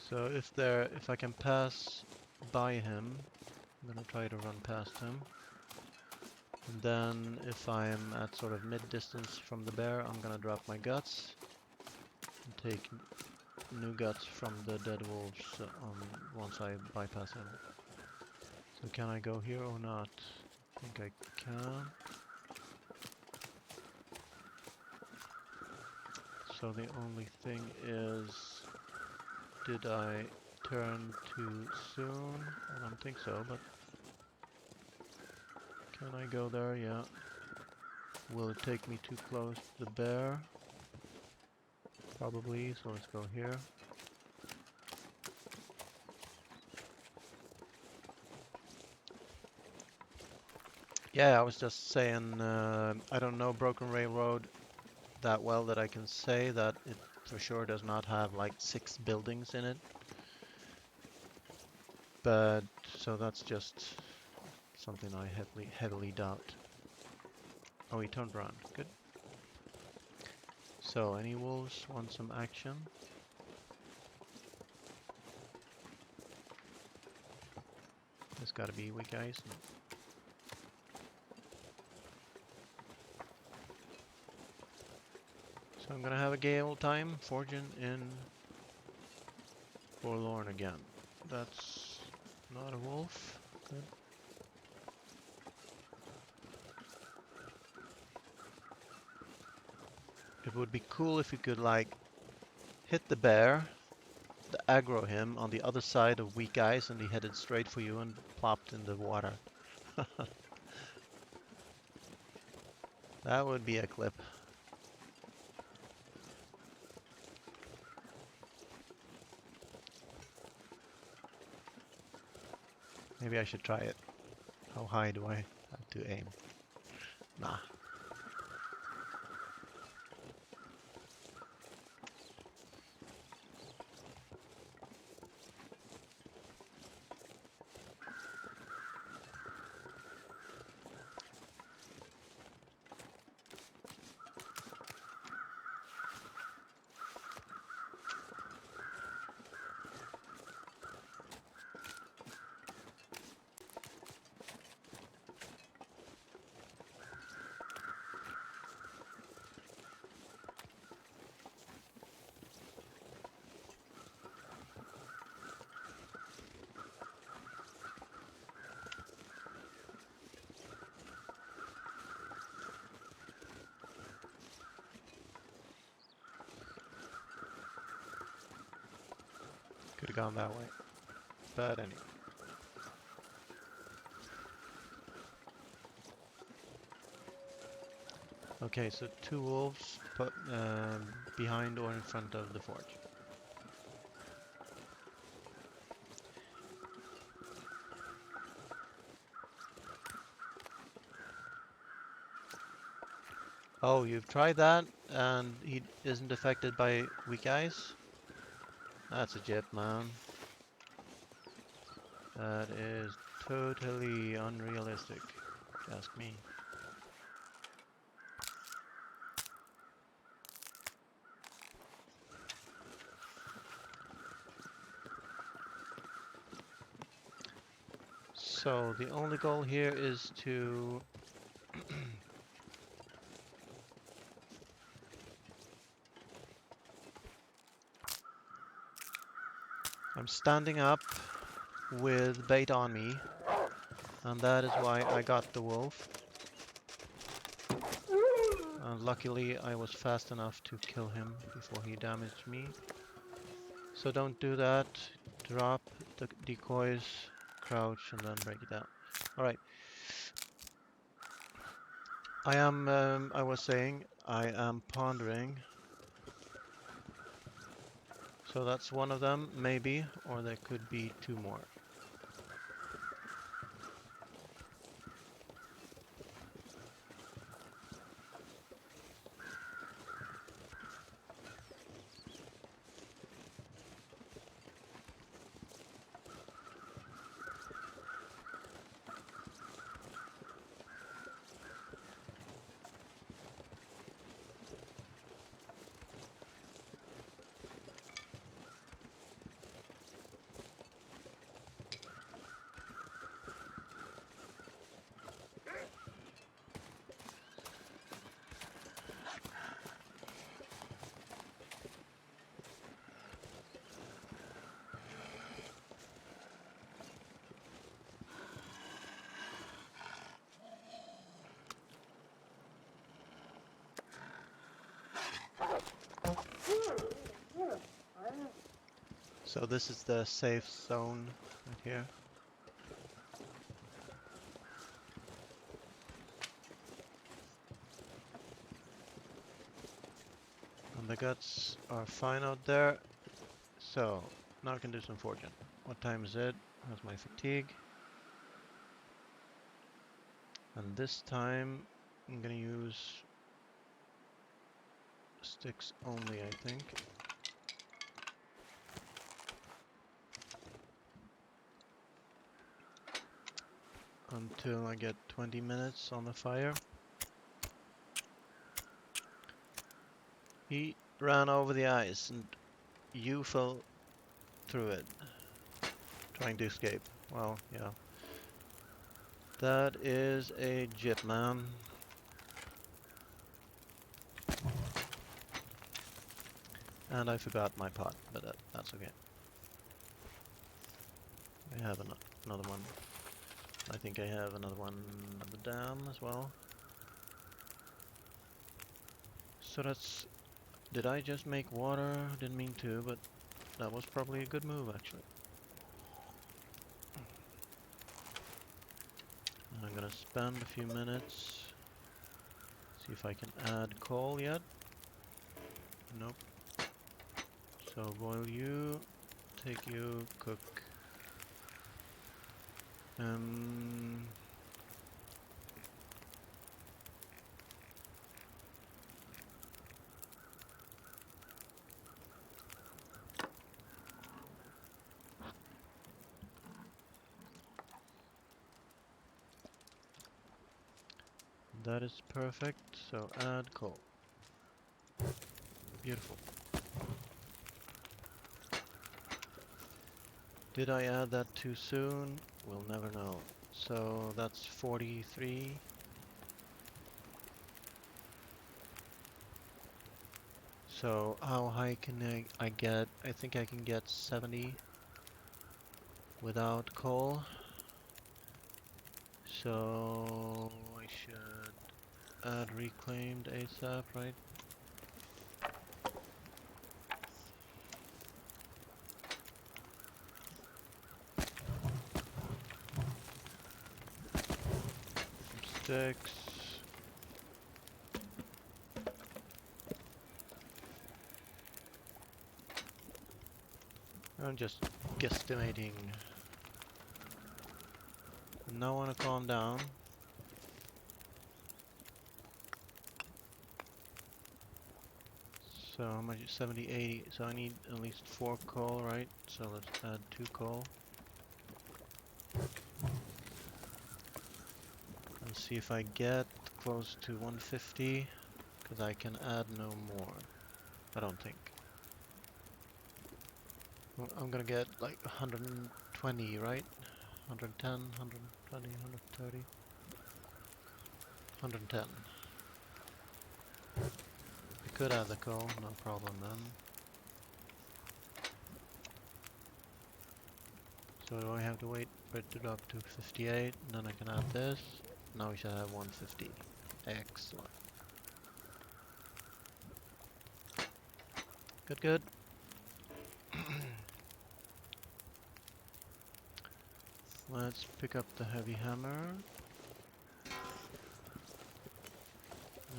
So if I can pass by him, I'm gonna try to run past him. And then if I'm at sort of mid-distance from the bear, I'm gonna drop my guts and take new guts from the dead wolves once I bypass him. So can I go here or not? I think I can. So the only thing is, did I turn too soon? I don't think so, but can I go there? Yeah. Will it take me too close to the bear? Probably, so let's go here. Yeah, I was just saying, I don't know Broken Railroad that well that I can say that it for sure does not have like 6 buildings in it. But, so that's just something I heavily doubt. Oh, he turned around. Good. So, any wolves want some action? There's gotta be weak eyes. So I'm gonna have a gay old time forging in Forlorn again. That's not a wolf. Good. It would be cool if you could like hit the bear, aggro him on the other side of weak eyes, and he headed straight for you and plopped in the water. That would be a clip. Maybe I should try it. How high do I have to aim? Nah. Could have gone that way. But anyway. Okay, so 2 wolves put, behind or in front of the forge. Oh, you've tried that and he isn't affected by weak eyes? That's a jip, man. That is totally unrealistic, if you ask me. So the only goal here is to I'm standing up with bait on me, and that is why I got the wolf. And luckily I was fast enough to kill him before he damaged me. So don't do that. Drop the decoys, crouch, and then break it down. Alright. I was saying, I am pondering. So that's one of them, maybe, or there could be 2 more. So this is the safe zone right here. And the guts are fine out there. So now I can do some foraging. What time is it? How's my fatigue? And this time I'm gonna use sticks only, I think. Until I get 20 minutes on the fire. He ran over the ice and you fell through it, trying to escape. Well, yeah. That is a jip, man. And I forgot my pot, but that's okay. I have another one. I think I have another one at the dam as well. So that's... Did I just make water? Didn't mean to, but that was probably a good move, actually. And I'm gonna spend a few minutes. See if I can add coal yet. Nope. So boil you, take you, cook. That is perfect, so add coal. Beautiful. Did I add that too soon? We'll never know. So that's 43. So how high can I get? I think I can get 70 without coal. So I should add reclaimed ASAP, right? Some sticks. I'm just guesstimating. Now I want to calm down. So how much? 70, 80. So I need at least 4 coal, right? So let's add 2 coal. And see if I get close to 150, because I can add no more. I don't think. Well, I'm gonna get like 120, right? 110, 120, 130, 110. I could add the coal, no problem then. So do I have to wait for it to drop to 58, and then I can add this. Now we should have 150. Excellent. Good, good. Let's pick up the heavy hammer.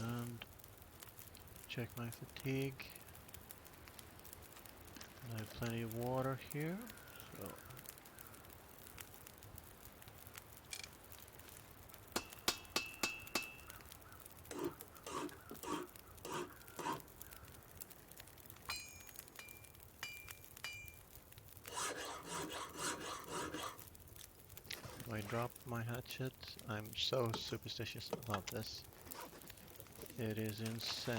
And check my fatigue. I have plenty of water here, so I dropped my hatchet. I'm so superstitious about this. It is insane.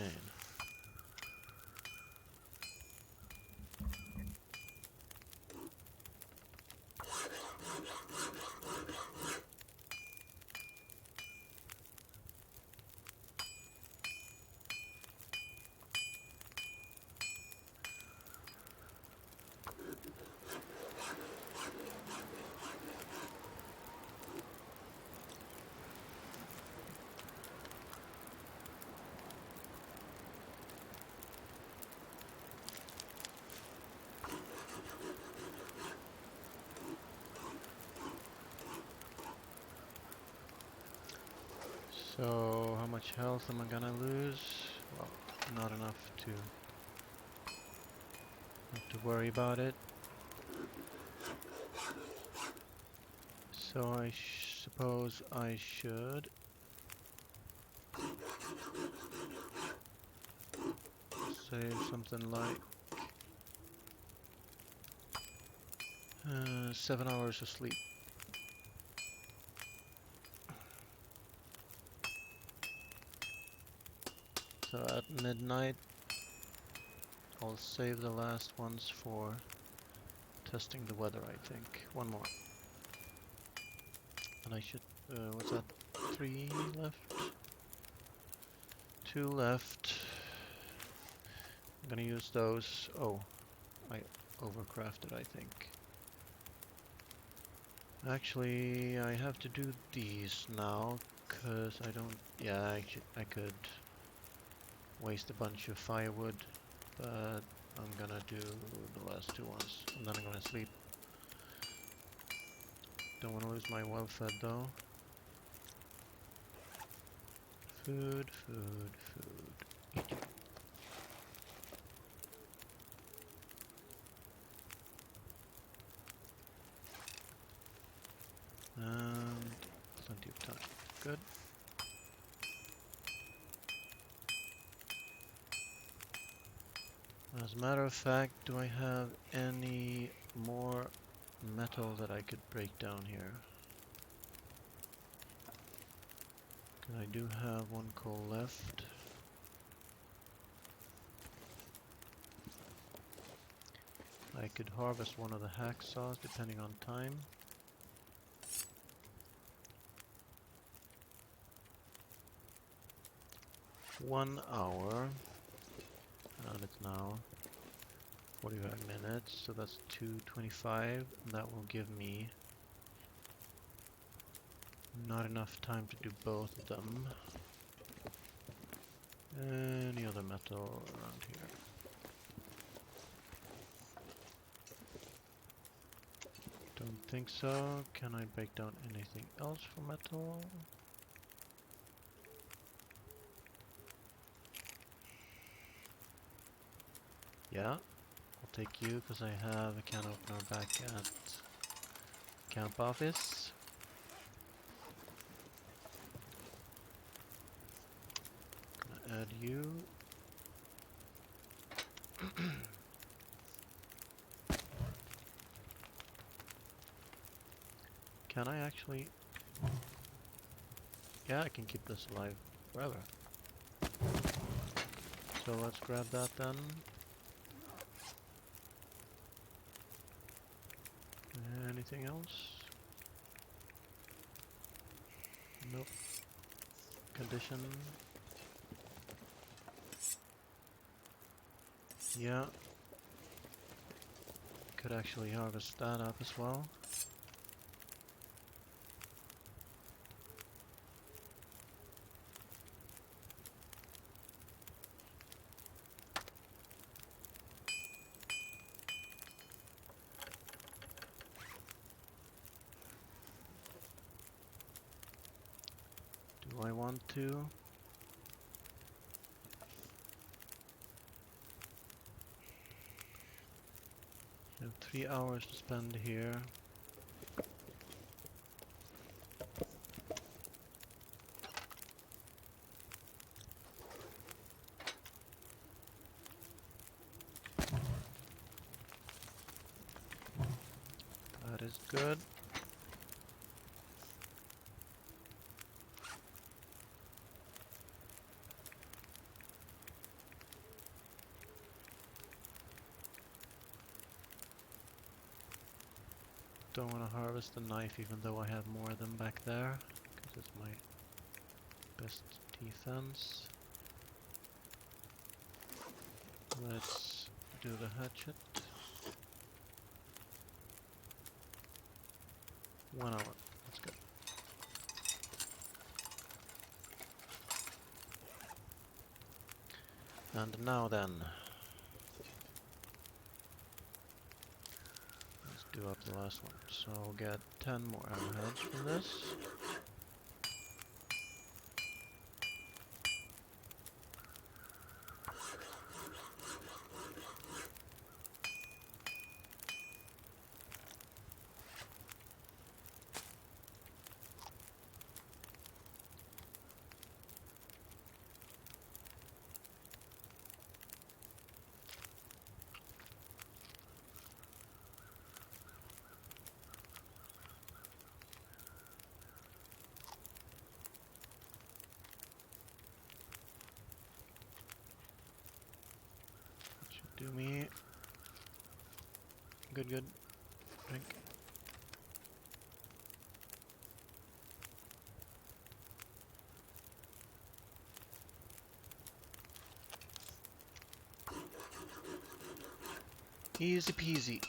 So how much health am I gonna lose? Well, not enough to have to worry about it. So I suppose I should save something like 7 hours of sleep. So at midnight I'll save the last ones for testing the weather, I think. One more. And I should, what's that? 3 left? 2 left. I'm gonna use those. Oh, I overcrafted, I think. Actually, I have to do these now, cause I don't, yeah, I could waste a bunch of firewood, but I'm gonna do the last 2 ones, and then I'm gonna sleep. Don't want to lose my well-fed though. Food, food, food. Eat. And plenty of time. Good. As a matter of fact, do I have any more metal that I could break down here? I do have 1 coal left. I could harvest one of the hacksaws depending on time. One hour, and it's now 45 minutes, so that's 2:25, and that will give me not enough time to do both of them. Any other metal around here? Don't think so. Can I break down anything else for metal? Yeah, I'll take you because I have a can opener back at camp office. Gonna add you. Can I actually? Yeah, I can keep this alive forever. So let's grab that then. Anything else? Nope. Condition. Yeah. Could actually harvest that up as well. Do I want to? I have 3 hours to spend here. That is good. Don't want to harvest the knife even though I have more of them back there, because it's my best defense. Let's do the hatchet. 1 hour. That's good. And now then, let's do up the last one. So I'll get 10 more arrowheads from this. me. Good, good. Drink. Easy peasy.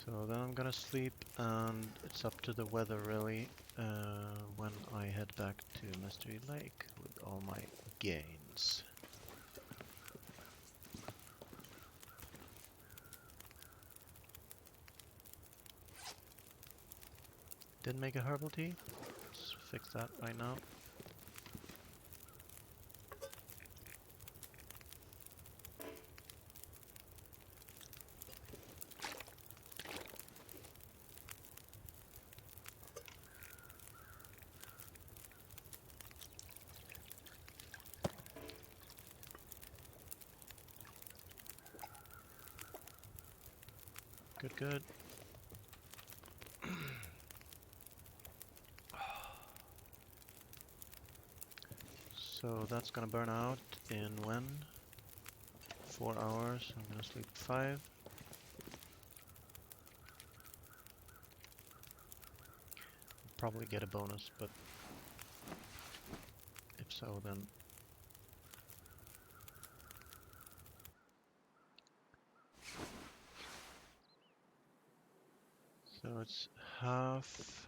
So then I'm gonna sleep, and it's up to the weather really when I head back to Mystery Lake with all my gains. Didn't make a herbal tea. Let's fix that right now. Good, good. So that's gonna burn out in when? 4 hours. I'm gonna sleep 5. Probably get a bonus, but if so, then so it's half,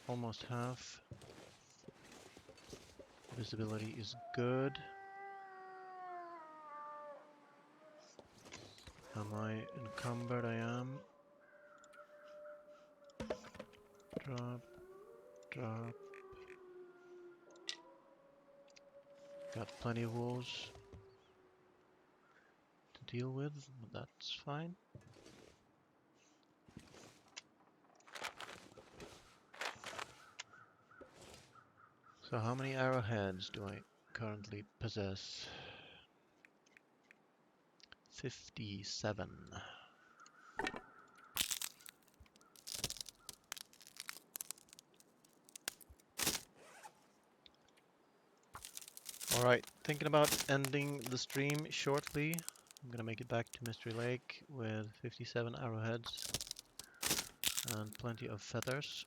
almost half. Visibility is good. Am I encumbered? I am. Drop, drop. Got plenty of wolves to deal with, but that's fine. So how many arrowheads do I currently possess? 57. Alright, thinking about ending the stream shortly. I'm gonna make it back to Mystery Lake with 57 arrowheads and plenty of feathers.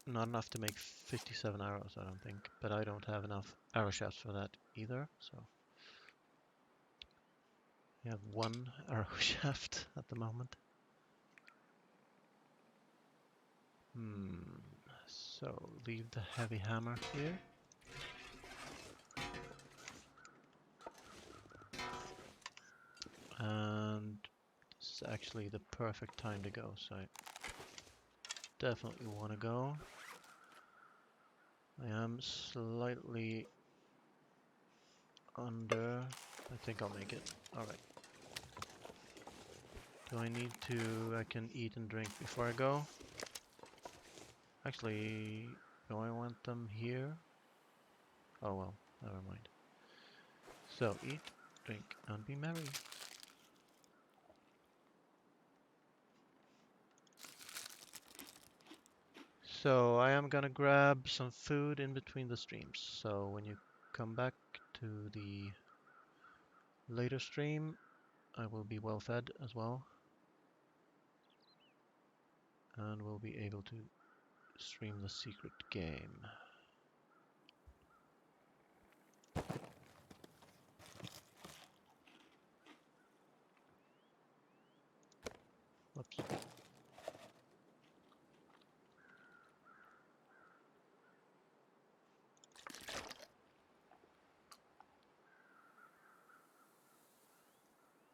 Not enough to make 57 arrows, I don't think, but I don't have enough arrow shafts for that either, so I have 1 arrow shaft at the moment. So leave the heavy hammer here. And this is actually the perfect time to go, so I definitely want to go. I am slightly under. I think I'll make it. Alright. Do I need to... I can eat and drink before I go? Actually, do I want them here? Oh well, never mind. So, eat, drink, and be merry. So, I am gonna grab some food in between the streams. So, when you come back to the later stream, I will be well fed as well. And we'll be able to stream the secret game. Whoops.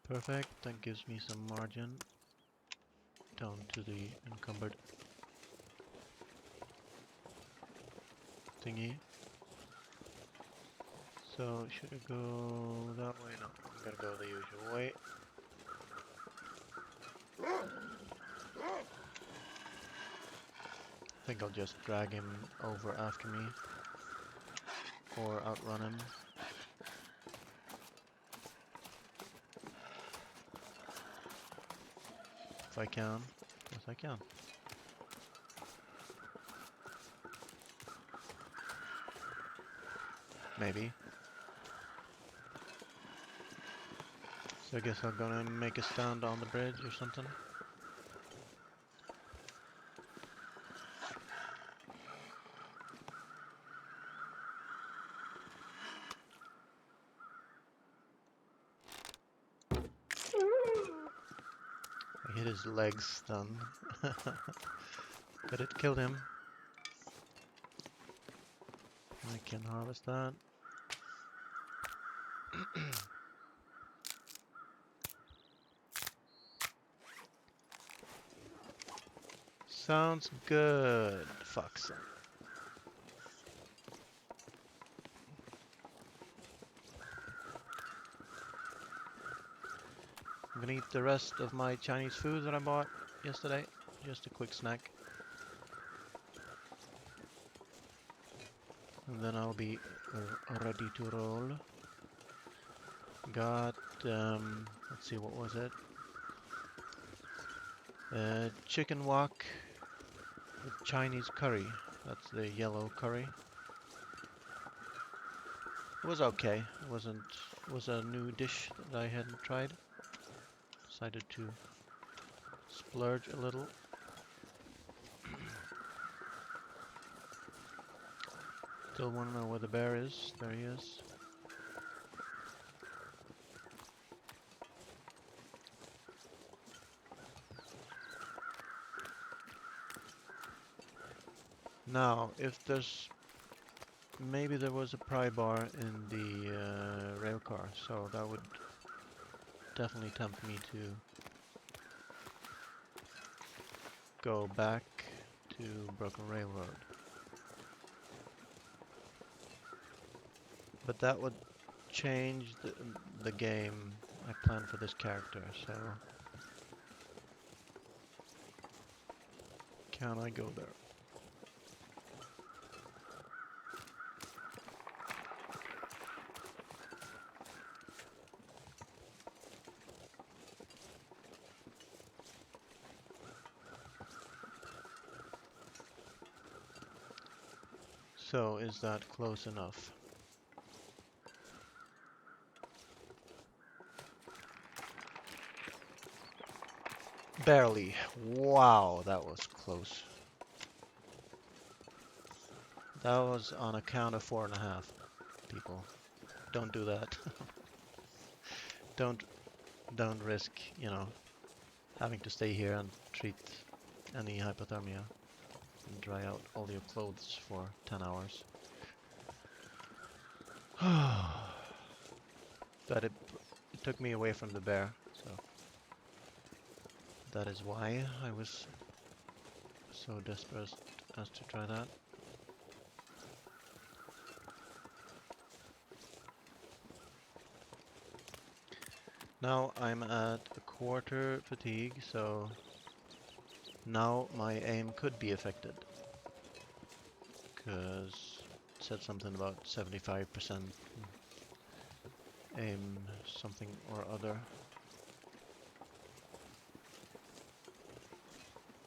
Perfect, that gives me some margin down to the encumbered thingy. So, should I go that way? No, I'm gonna go the usual way. I think I'll just drag him over after me, or outrun him. I can. Yes, I can. Maybe. So I guess I'm gonna make a stand on the bridge or something. I hit his legs then. But it killed him. I can harvest that. Sounds good. Fucks. I'm gonna eat the rest of my Chinese food that I bought yesterday. Just a quick snack. And then I'll be ready to roll. Got, let's see, what was it? Chicken wok with Chinese curry. That's the yellow curry. It was okay. It was a new dish that I hadn't tried. Decided to splurge a little. Still want to know where the bear is. There he is. Now, if there's... Maybe there was a pry bar in the rail car, so that would definitely tempt me to go back to Broken Railroad. But that would change the game I planned for this character, so... Can I go there? So, is that close enough? Barely. Wow, that was close. That was on a count of 4.5 people. Don't do that. Don't risk, you know, having to stay here and treat any hypothermia and dry out all your clothes for 10 hours. But it took me away from the bear, so that is why I was so desperate as to try that. Now I'm at a quarter fatigue, so now my aim could be affected. Because it said something about 75% aim something or other.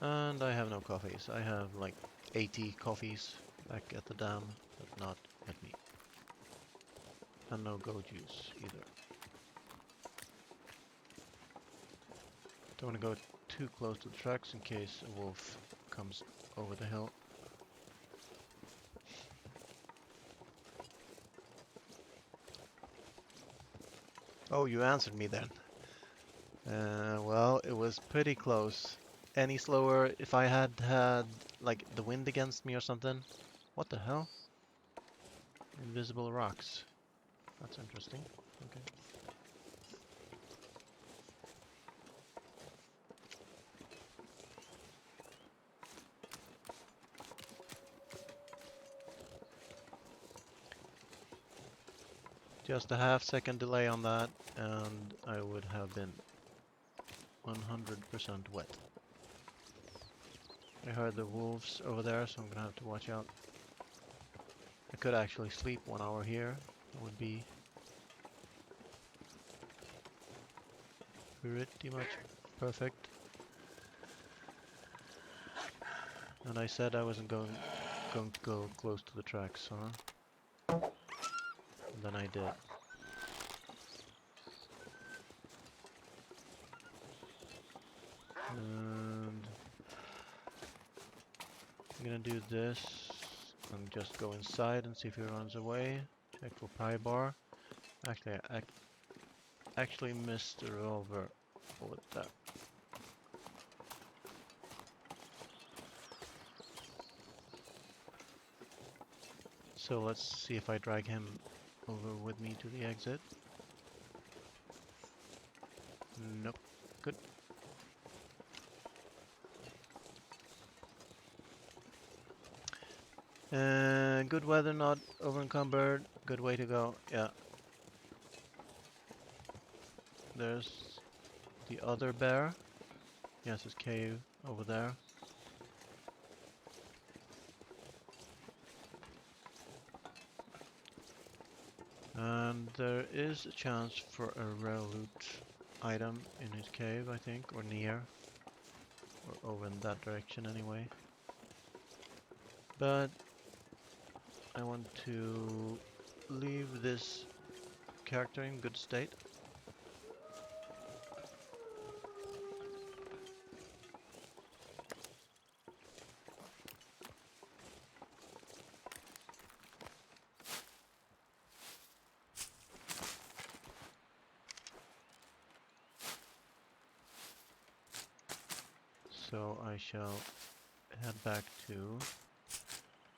And I have no coffees. I have like 80 coffees back at the dam, but not at me. And no go juice either. Don't want to go too close to the tracks in case a wolf comes over the hill. Oh, you answered me then. Well, it was pretty close. Any slower if I had like the wind against me or something? What the hell? Invisible rocks. That's interesting. Okay. Just a half-second delay on that, and I would have been 100% wet. I heard the wolves over there, so I'm gonna have to watch out. I could actually sleep 1 hour here. It would be pretty much perfect. And I said I wasn't going to go close to the tracks, huh? And then I did. And I'm gonna do this and just go inside and see if he runs away. Check for pry bar. Actually, I actually missed the revolver bullet there. So let's see if I drag him over with me to the exit. Nope. Good. Good weather, not over encumbered. Good way to go. Yeah. There's the other bear. Yes, his cave over there. And there is a chance for a rare loot item in his cave, I think, or near. Or over in that direction anyway. But I want to leave this character in good state. So I shall head back to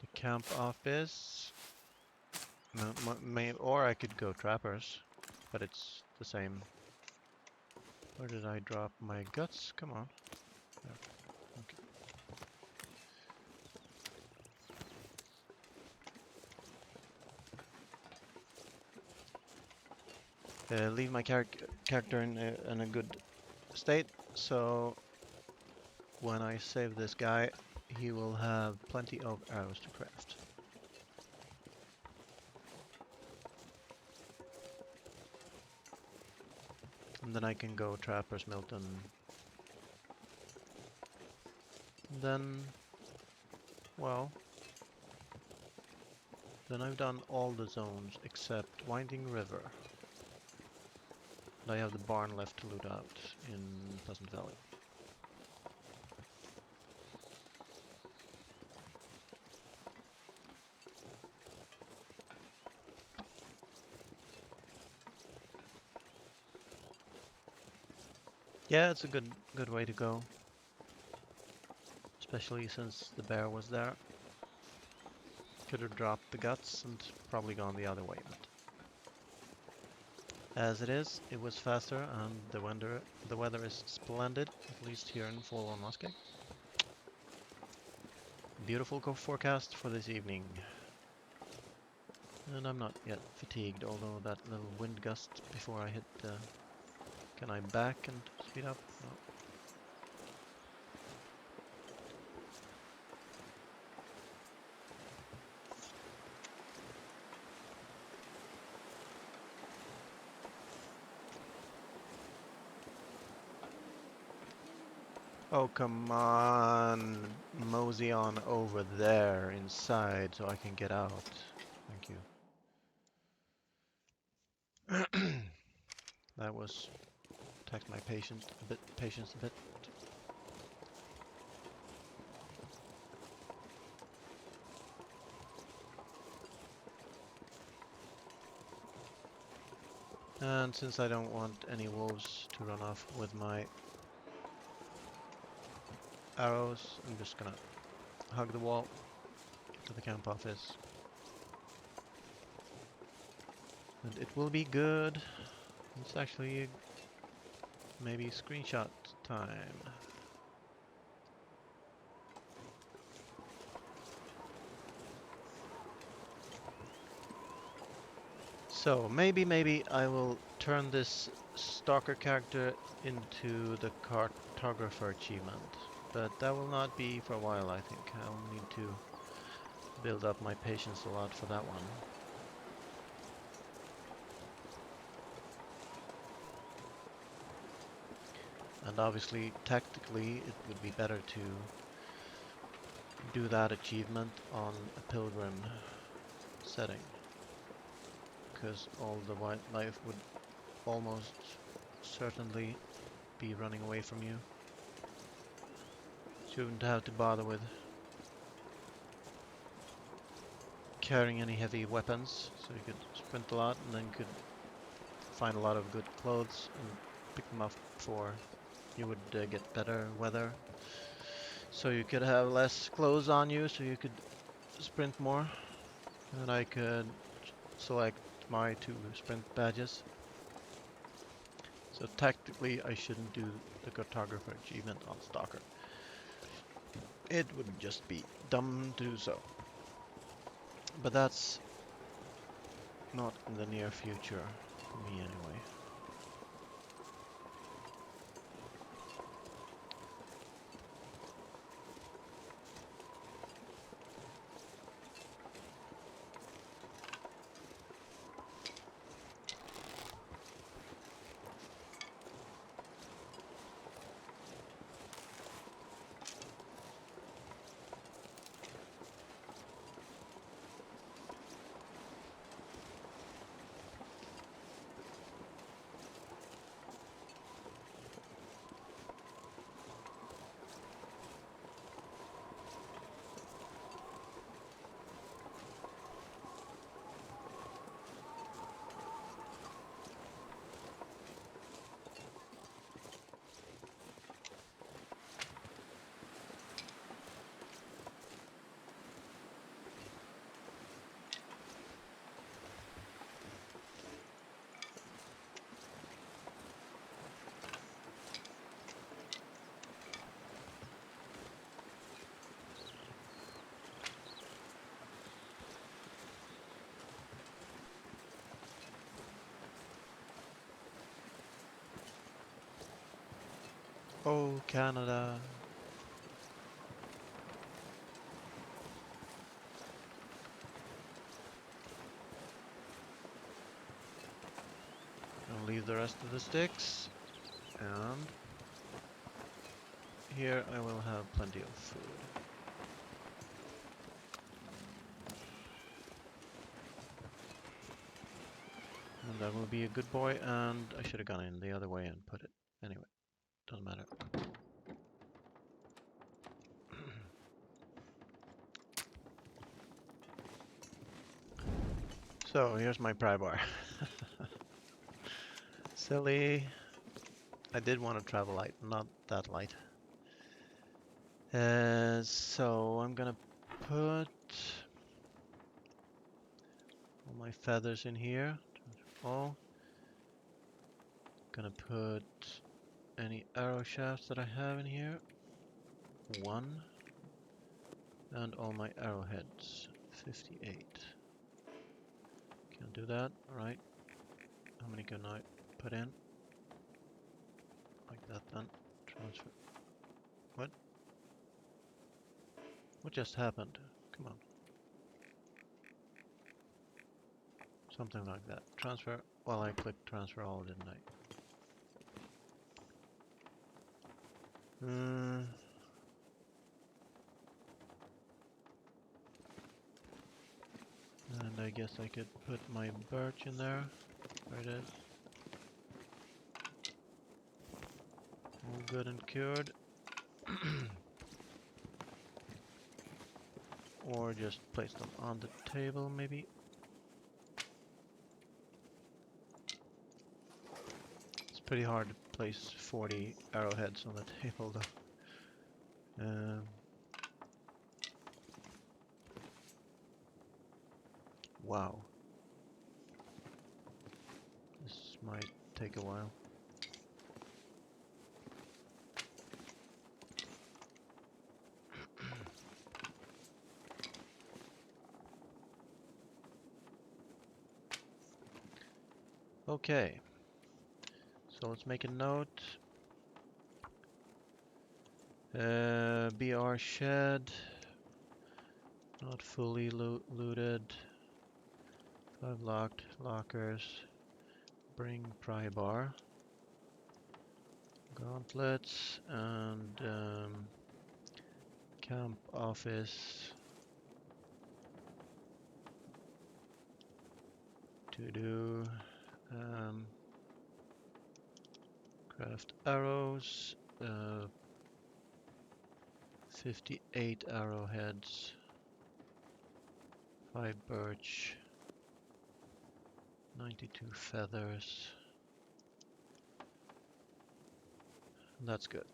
the camp office. Or I could go trappers, but it's the same. Where did I drop my guts? Come on. There. Okay. Leave my character in a good state, so when I save this guy, he will have plenty of arrows to craft. And then I can go Trappers Milton. And then, well, then I've done all the zones except Winding River. And I have the barn left to loot out in Pleasant Valley. Yeah, it's a good way to go. Especially since the bear was there. Could have dropped the guts and probably gone the other way, but as it is, it was faster and the weather is splendid, at least here in Forlorn Musket. Beautiful forecast for this evening. And I'm not yet fatigued, although that little wind gust before I hit the... Can I back and speed up? No. Oh, come on. Mosey on over there inside so I can get out. Thank you. That was... taxed my patience a bit. And since I don't want any wolves to run off with my arrows, I'm just gonna hug the wall to the camp office. And it will be good. It's actually maybe screenshot time. So maybe I will turn this Stalker character into the cartographer achievement. But that will not be for a while, I think. I'll need to build up my patience a lot for that one. And obviously, tactically, it would be better to do that achievement on a pilgrim setting, because all the wildlife would almost certainly be running away from you. So you wouldn't have to bother with carrying any heavy weapons, so you could sprint a lot and then could find a lot of good clothes and pick them up before you would get better weather. So you could have less clothes on you, so you could sprint more. And I could select my 2 sprint badges. So tactically I shouldn't do the cartographer achievement on Stalker. It would just be dumb to do so. But that's not in the near future, for me anyway. Oh, Canada. I'll leave the rest of the sticks, and here I will have plenty of food. And I will be a good boy, and I should have gone in the other way and put it. Anyway, doesn't matter. So here's my pry bar. Silly. I did want to travel light, not that light. So I'm gonna put all my feathers in here. All. Gonna put any arrow shafts that I have in here. 1. And all my arrowheads. 58. Can't do that. Alright. How many can I put in? Like that then. Transfer. What? What just happened? Come on. Something like that. Transfer. Well, I clicked transfer all, didn't I? And I guess I could put my birch in there. There it is. All good and cured. Or just place them on the table, maybe. It's pretty hard to place 40 arrowheads on the table, though. Wow. This might take a while. Okay. So let's make a note. BR shed. Not fully looted. 5 locked lockers. Bring pry bar. Gauntlets and Camp office. To do. Craft arrows. 58 arrowheads. 5 birch. 92 feathers. That's good.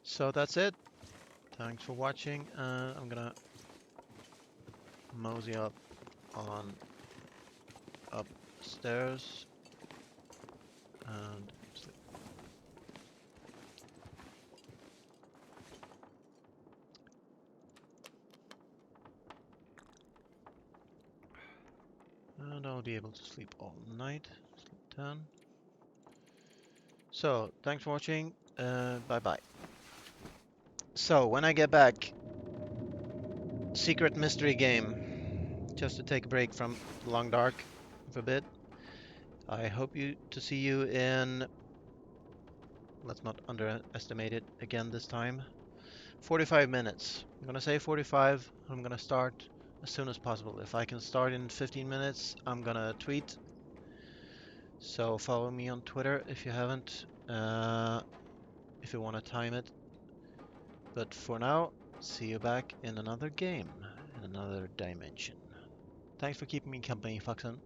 So that's it. Thanks for watching. I'm gonna mosey up on upstairs and sleep. And I'll be able to sleep all night. Sleep 10. So, thanks for watching. Bye bye. So, when I get back, secret mystery game. Just to take a break from Long Dark for a bit. I hope to see you in, let's not underestimate it again this time, 45 minutes. I'm gonna say 45. I'm gonna start as soon as possible. If I can start in 15 minutes, I'm gonna tweet. So follow me on Twitter if you haven't, if you want to time it. But for now, see you back in another game, in another dimension. Thanks for keeping me company, Foxen.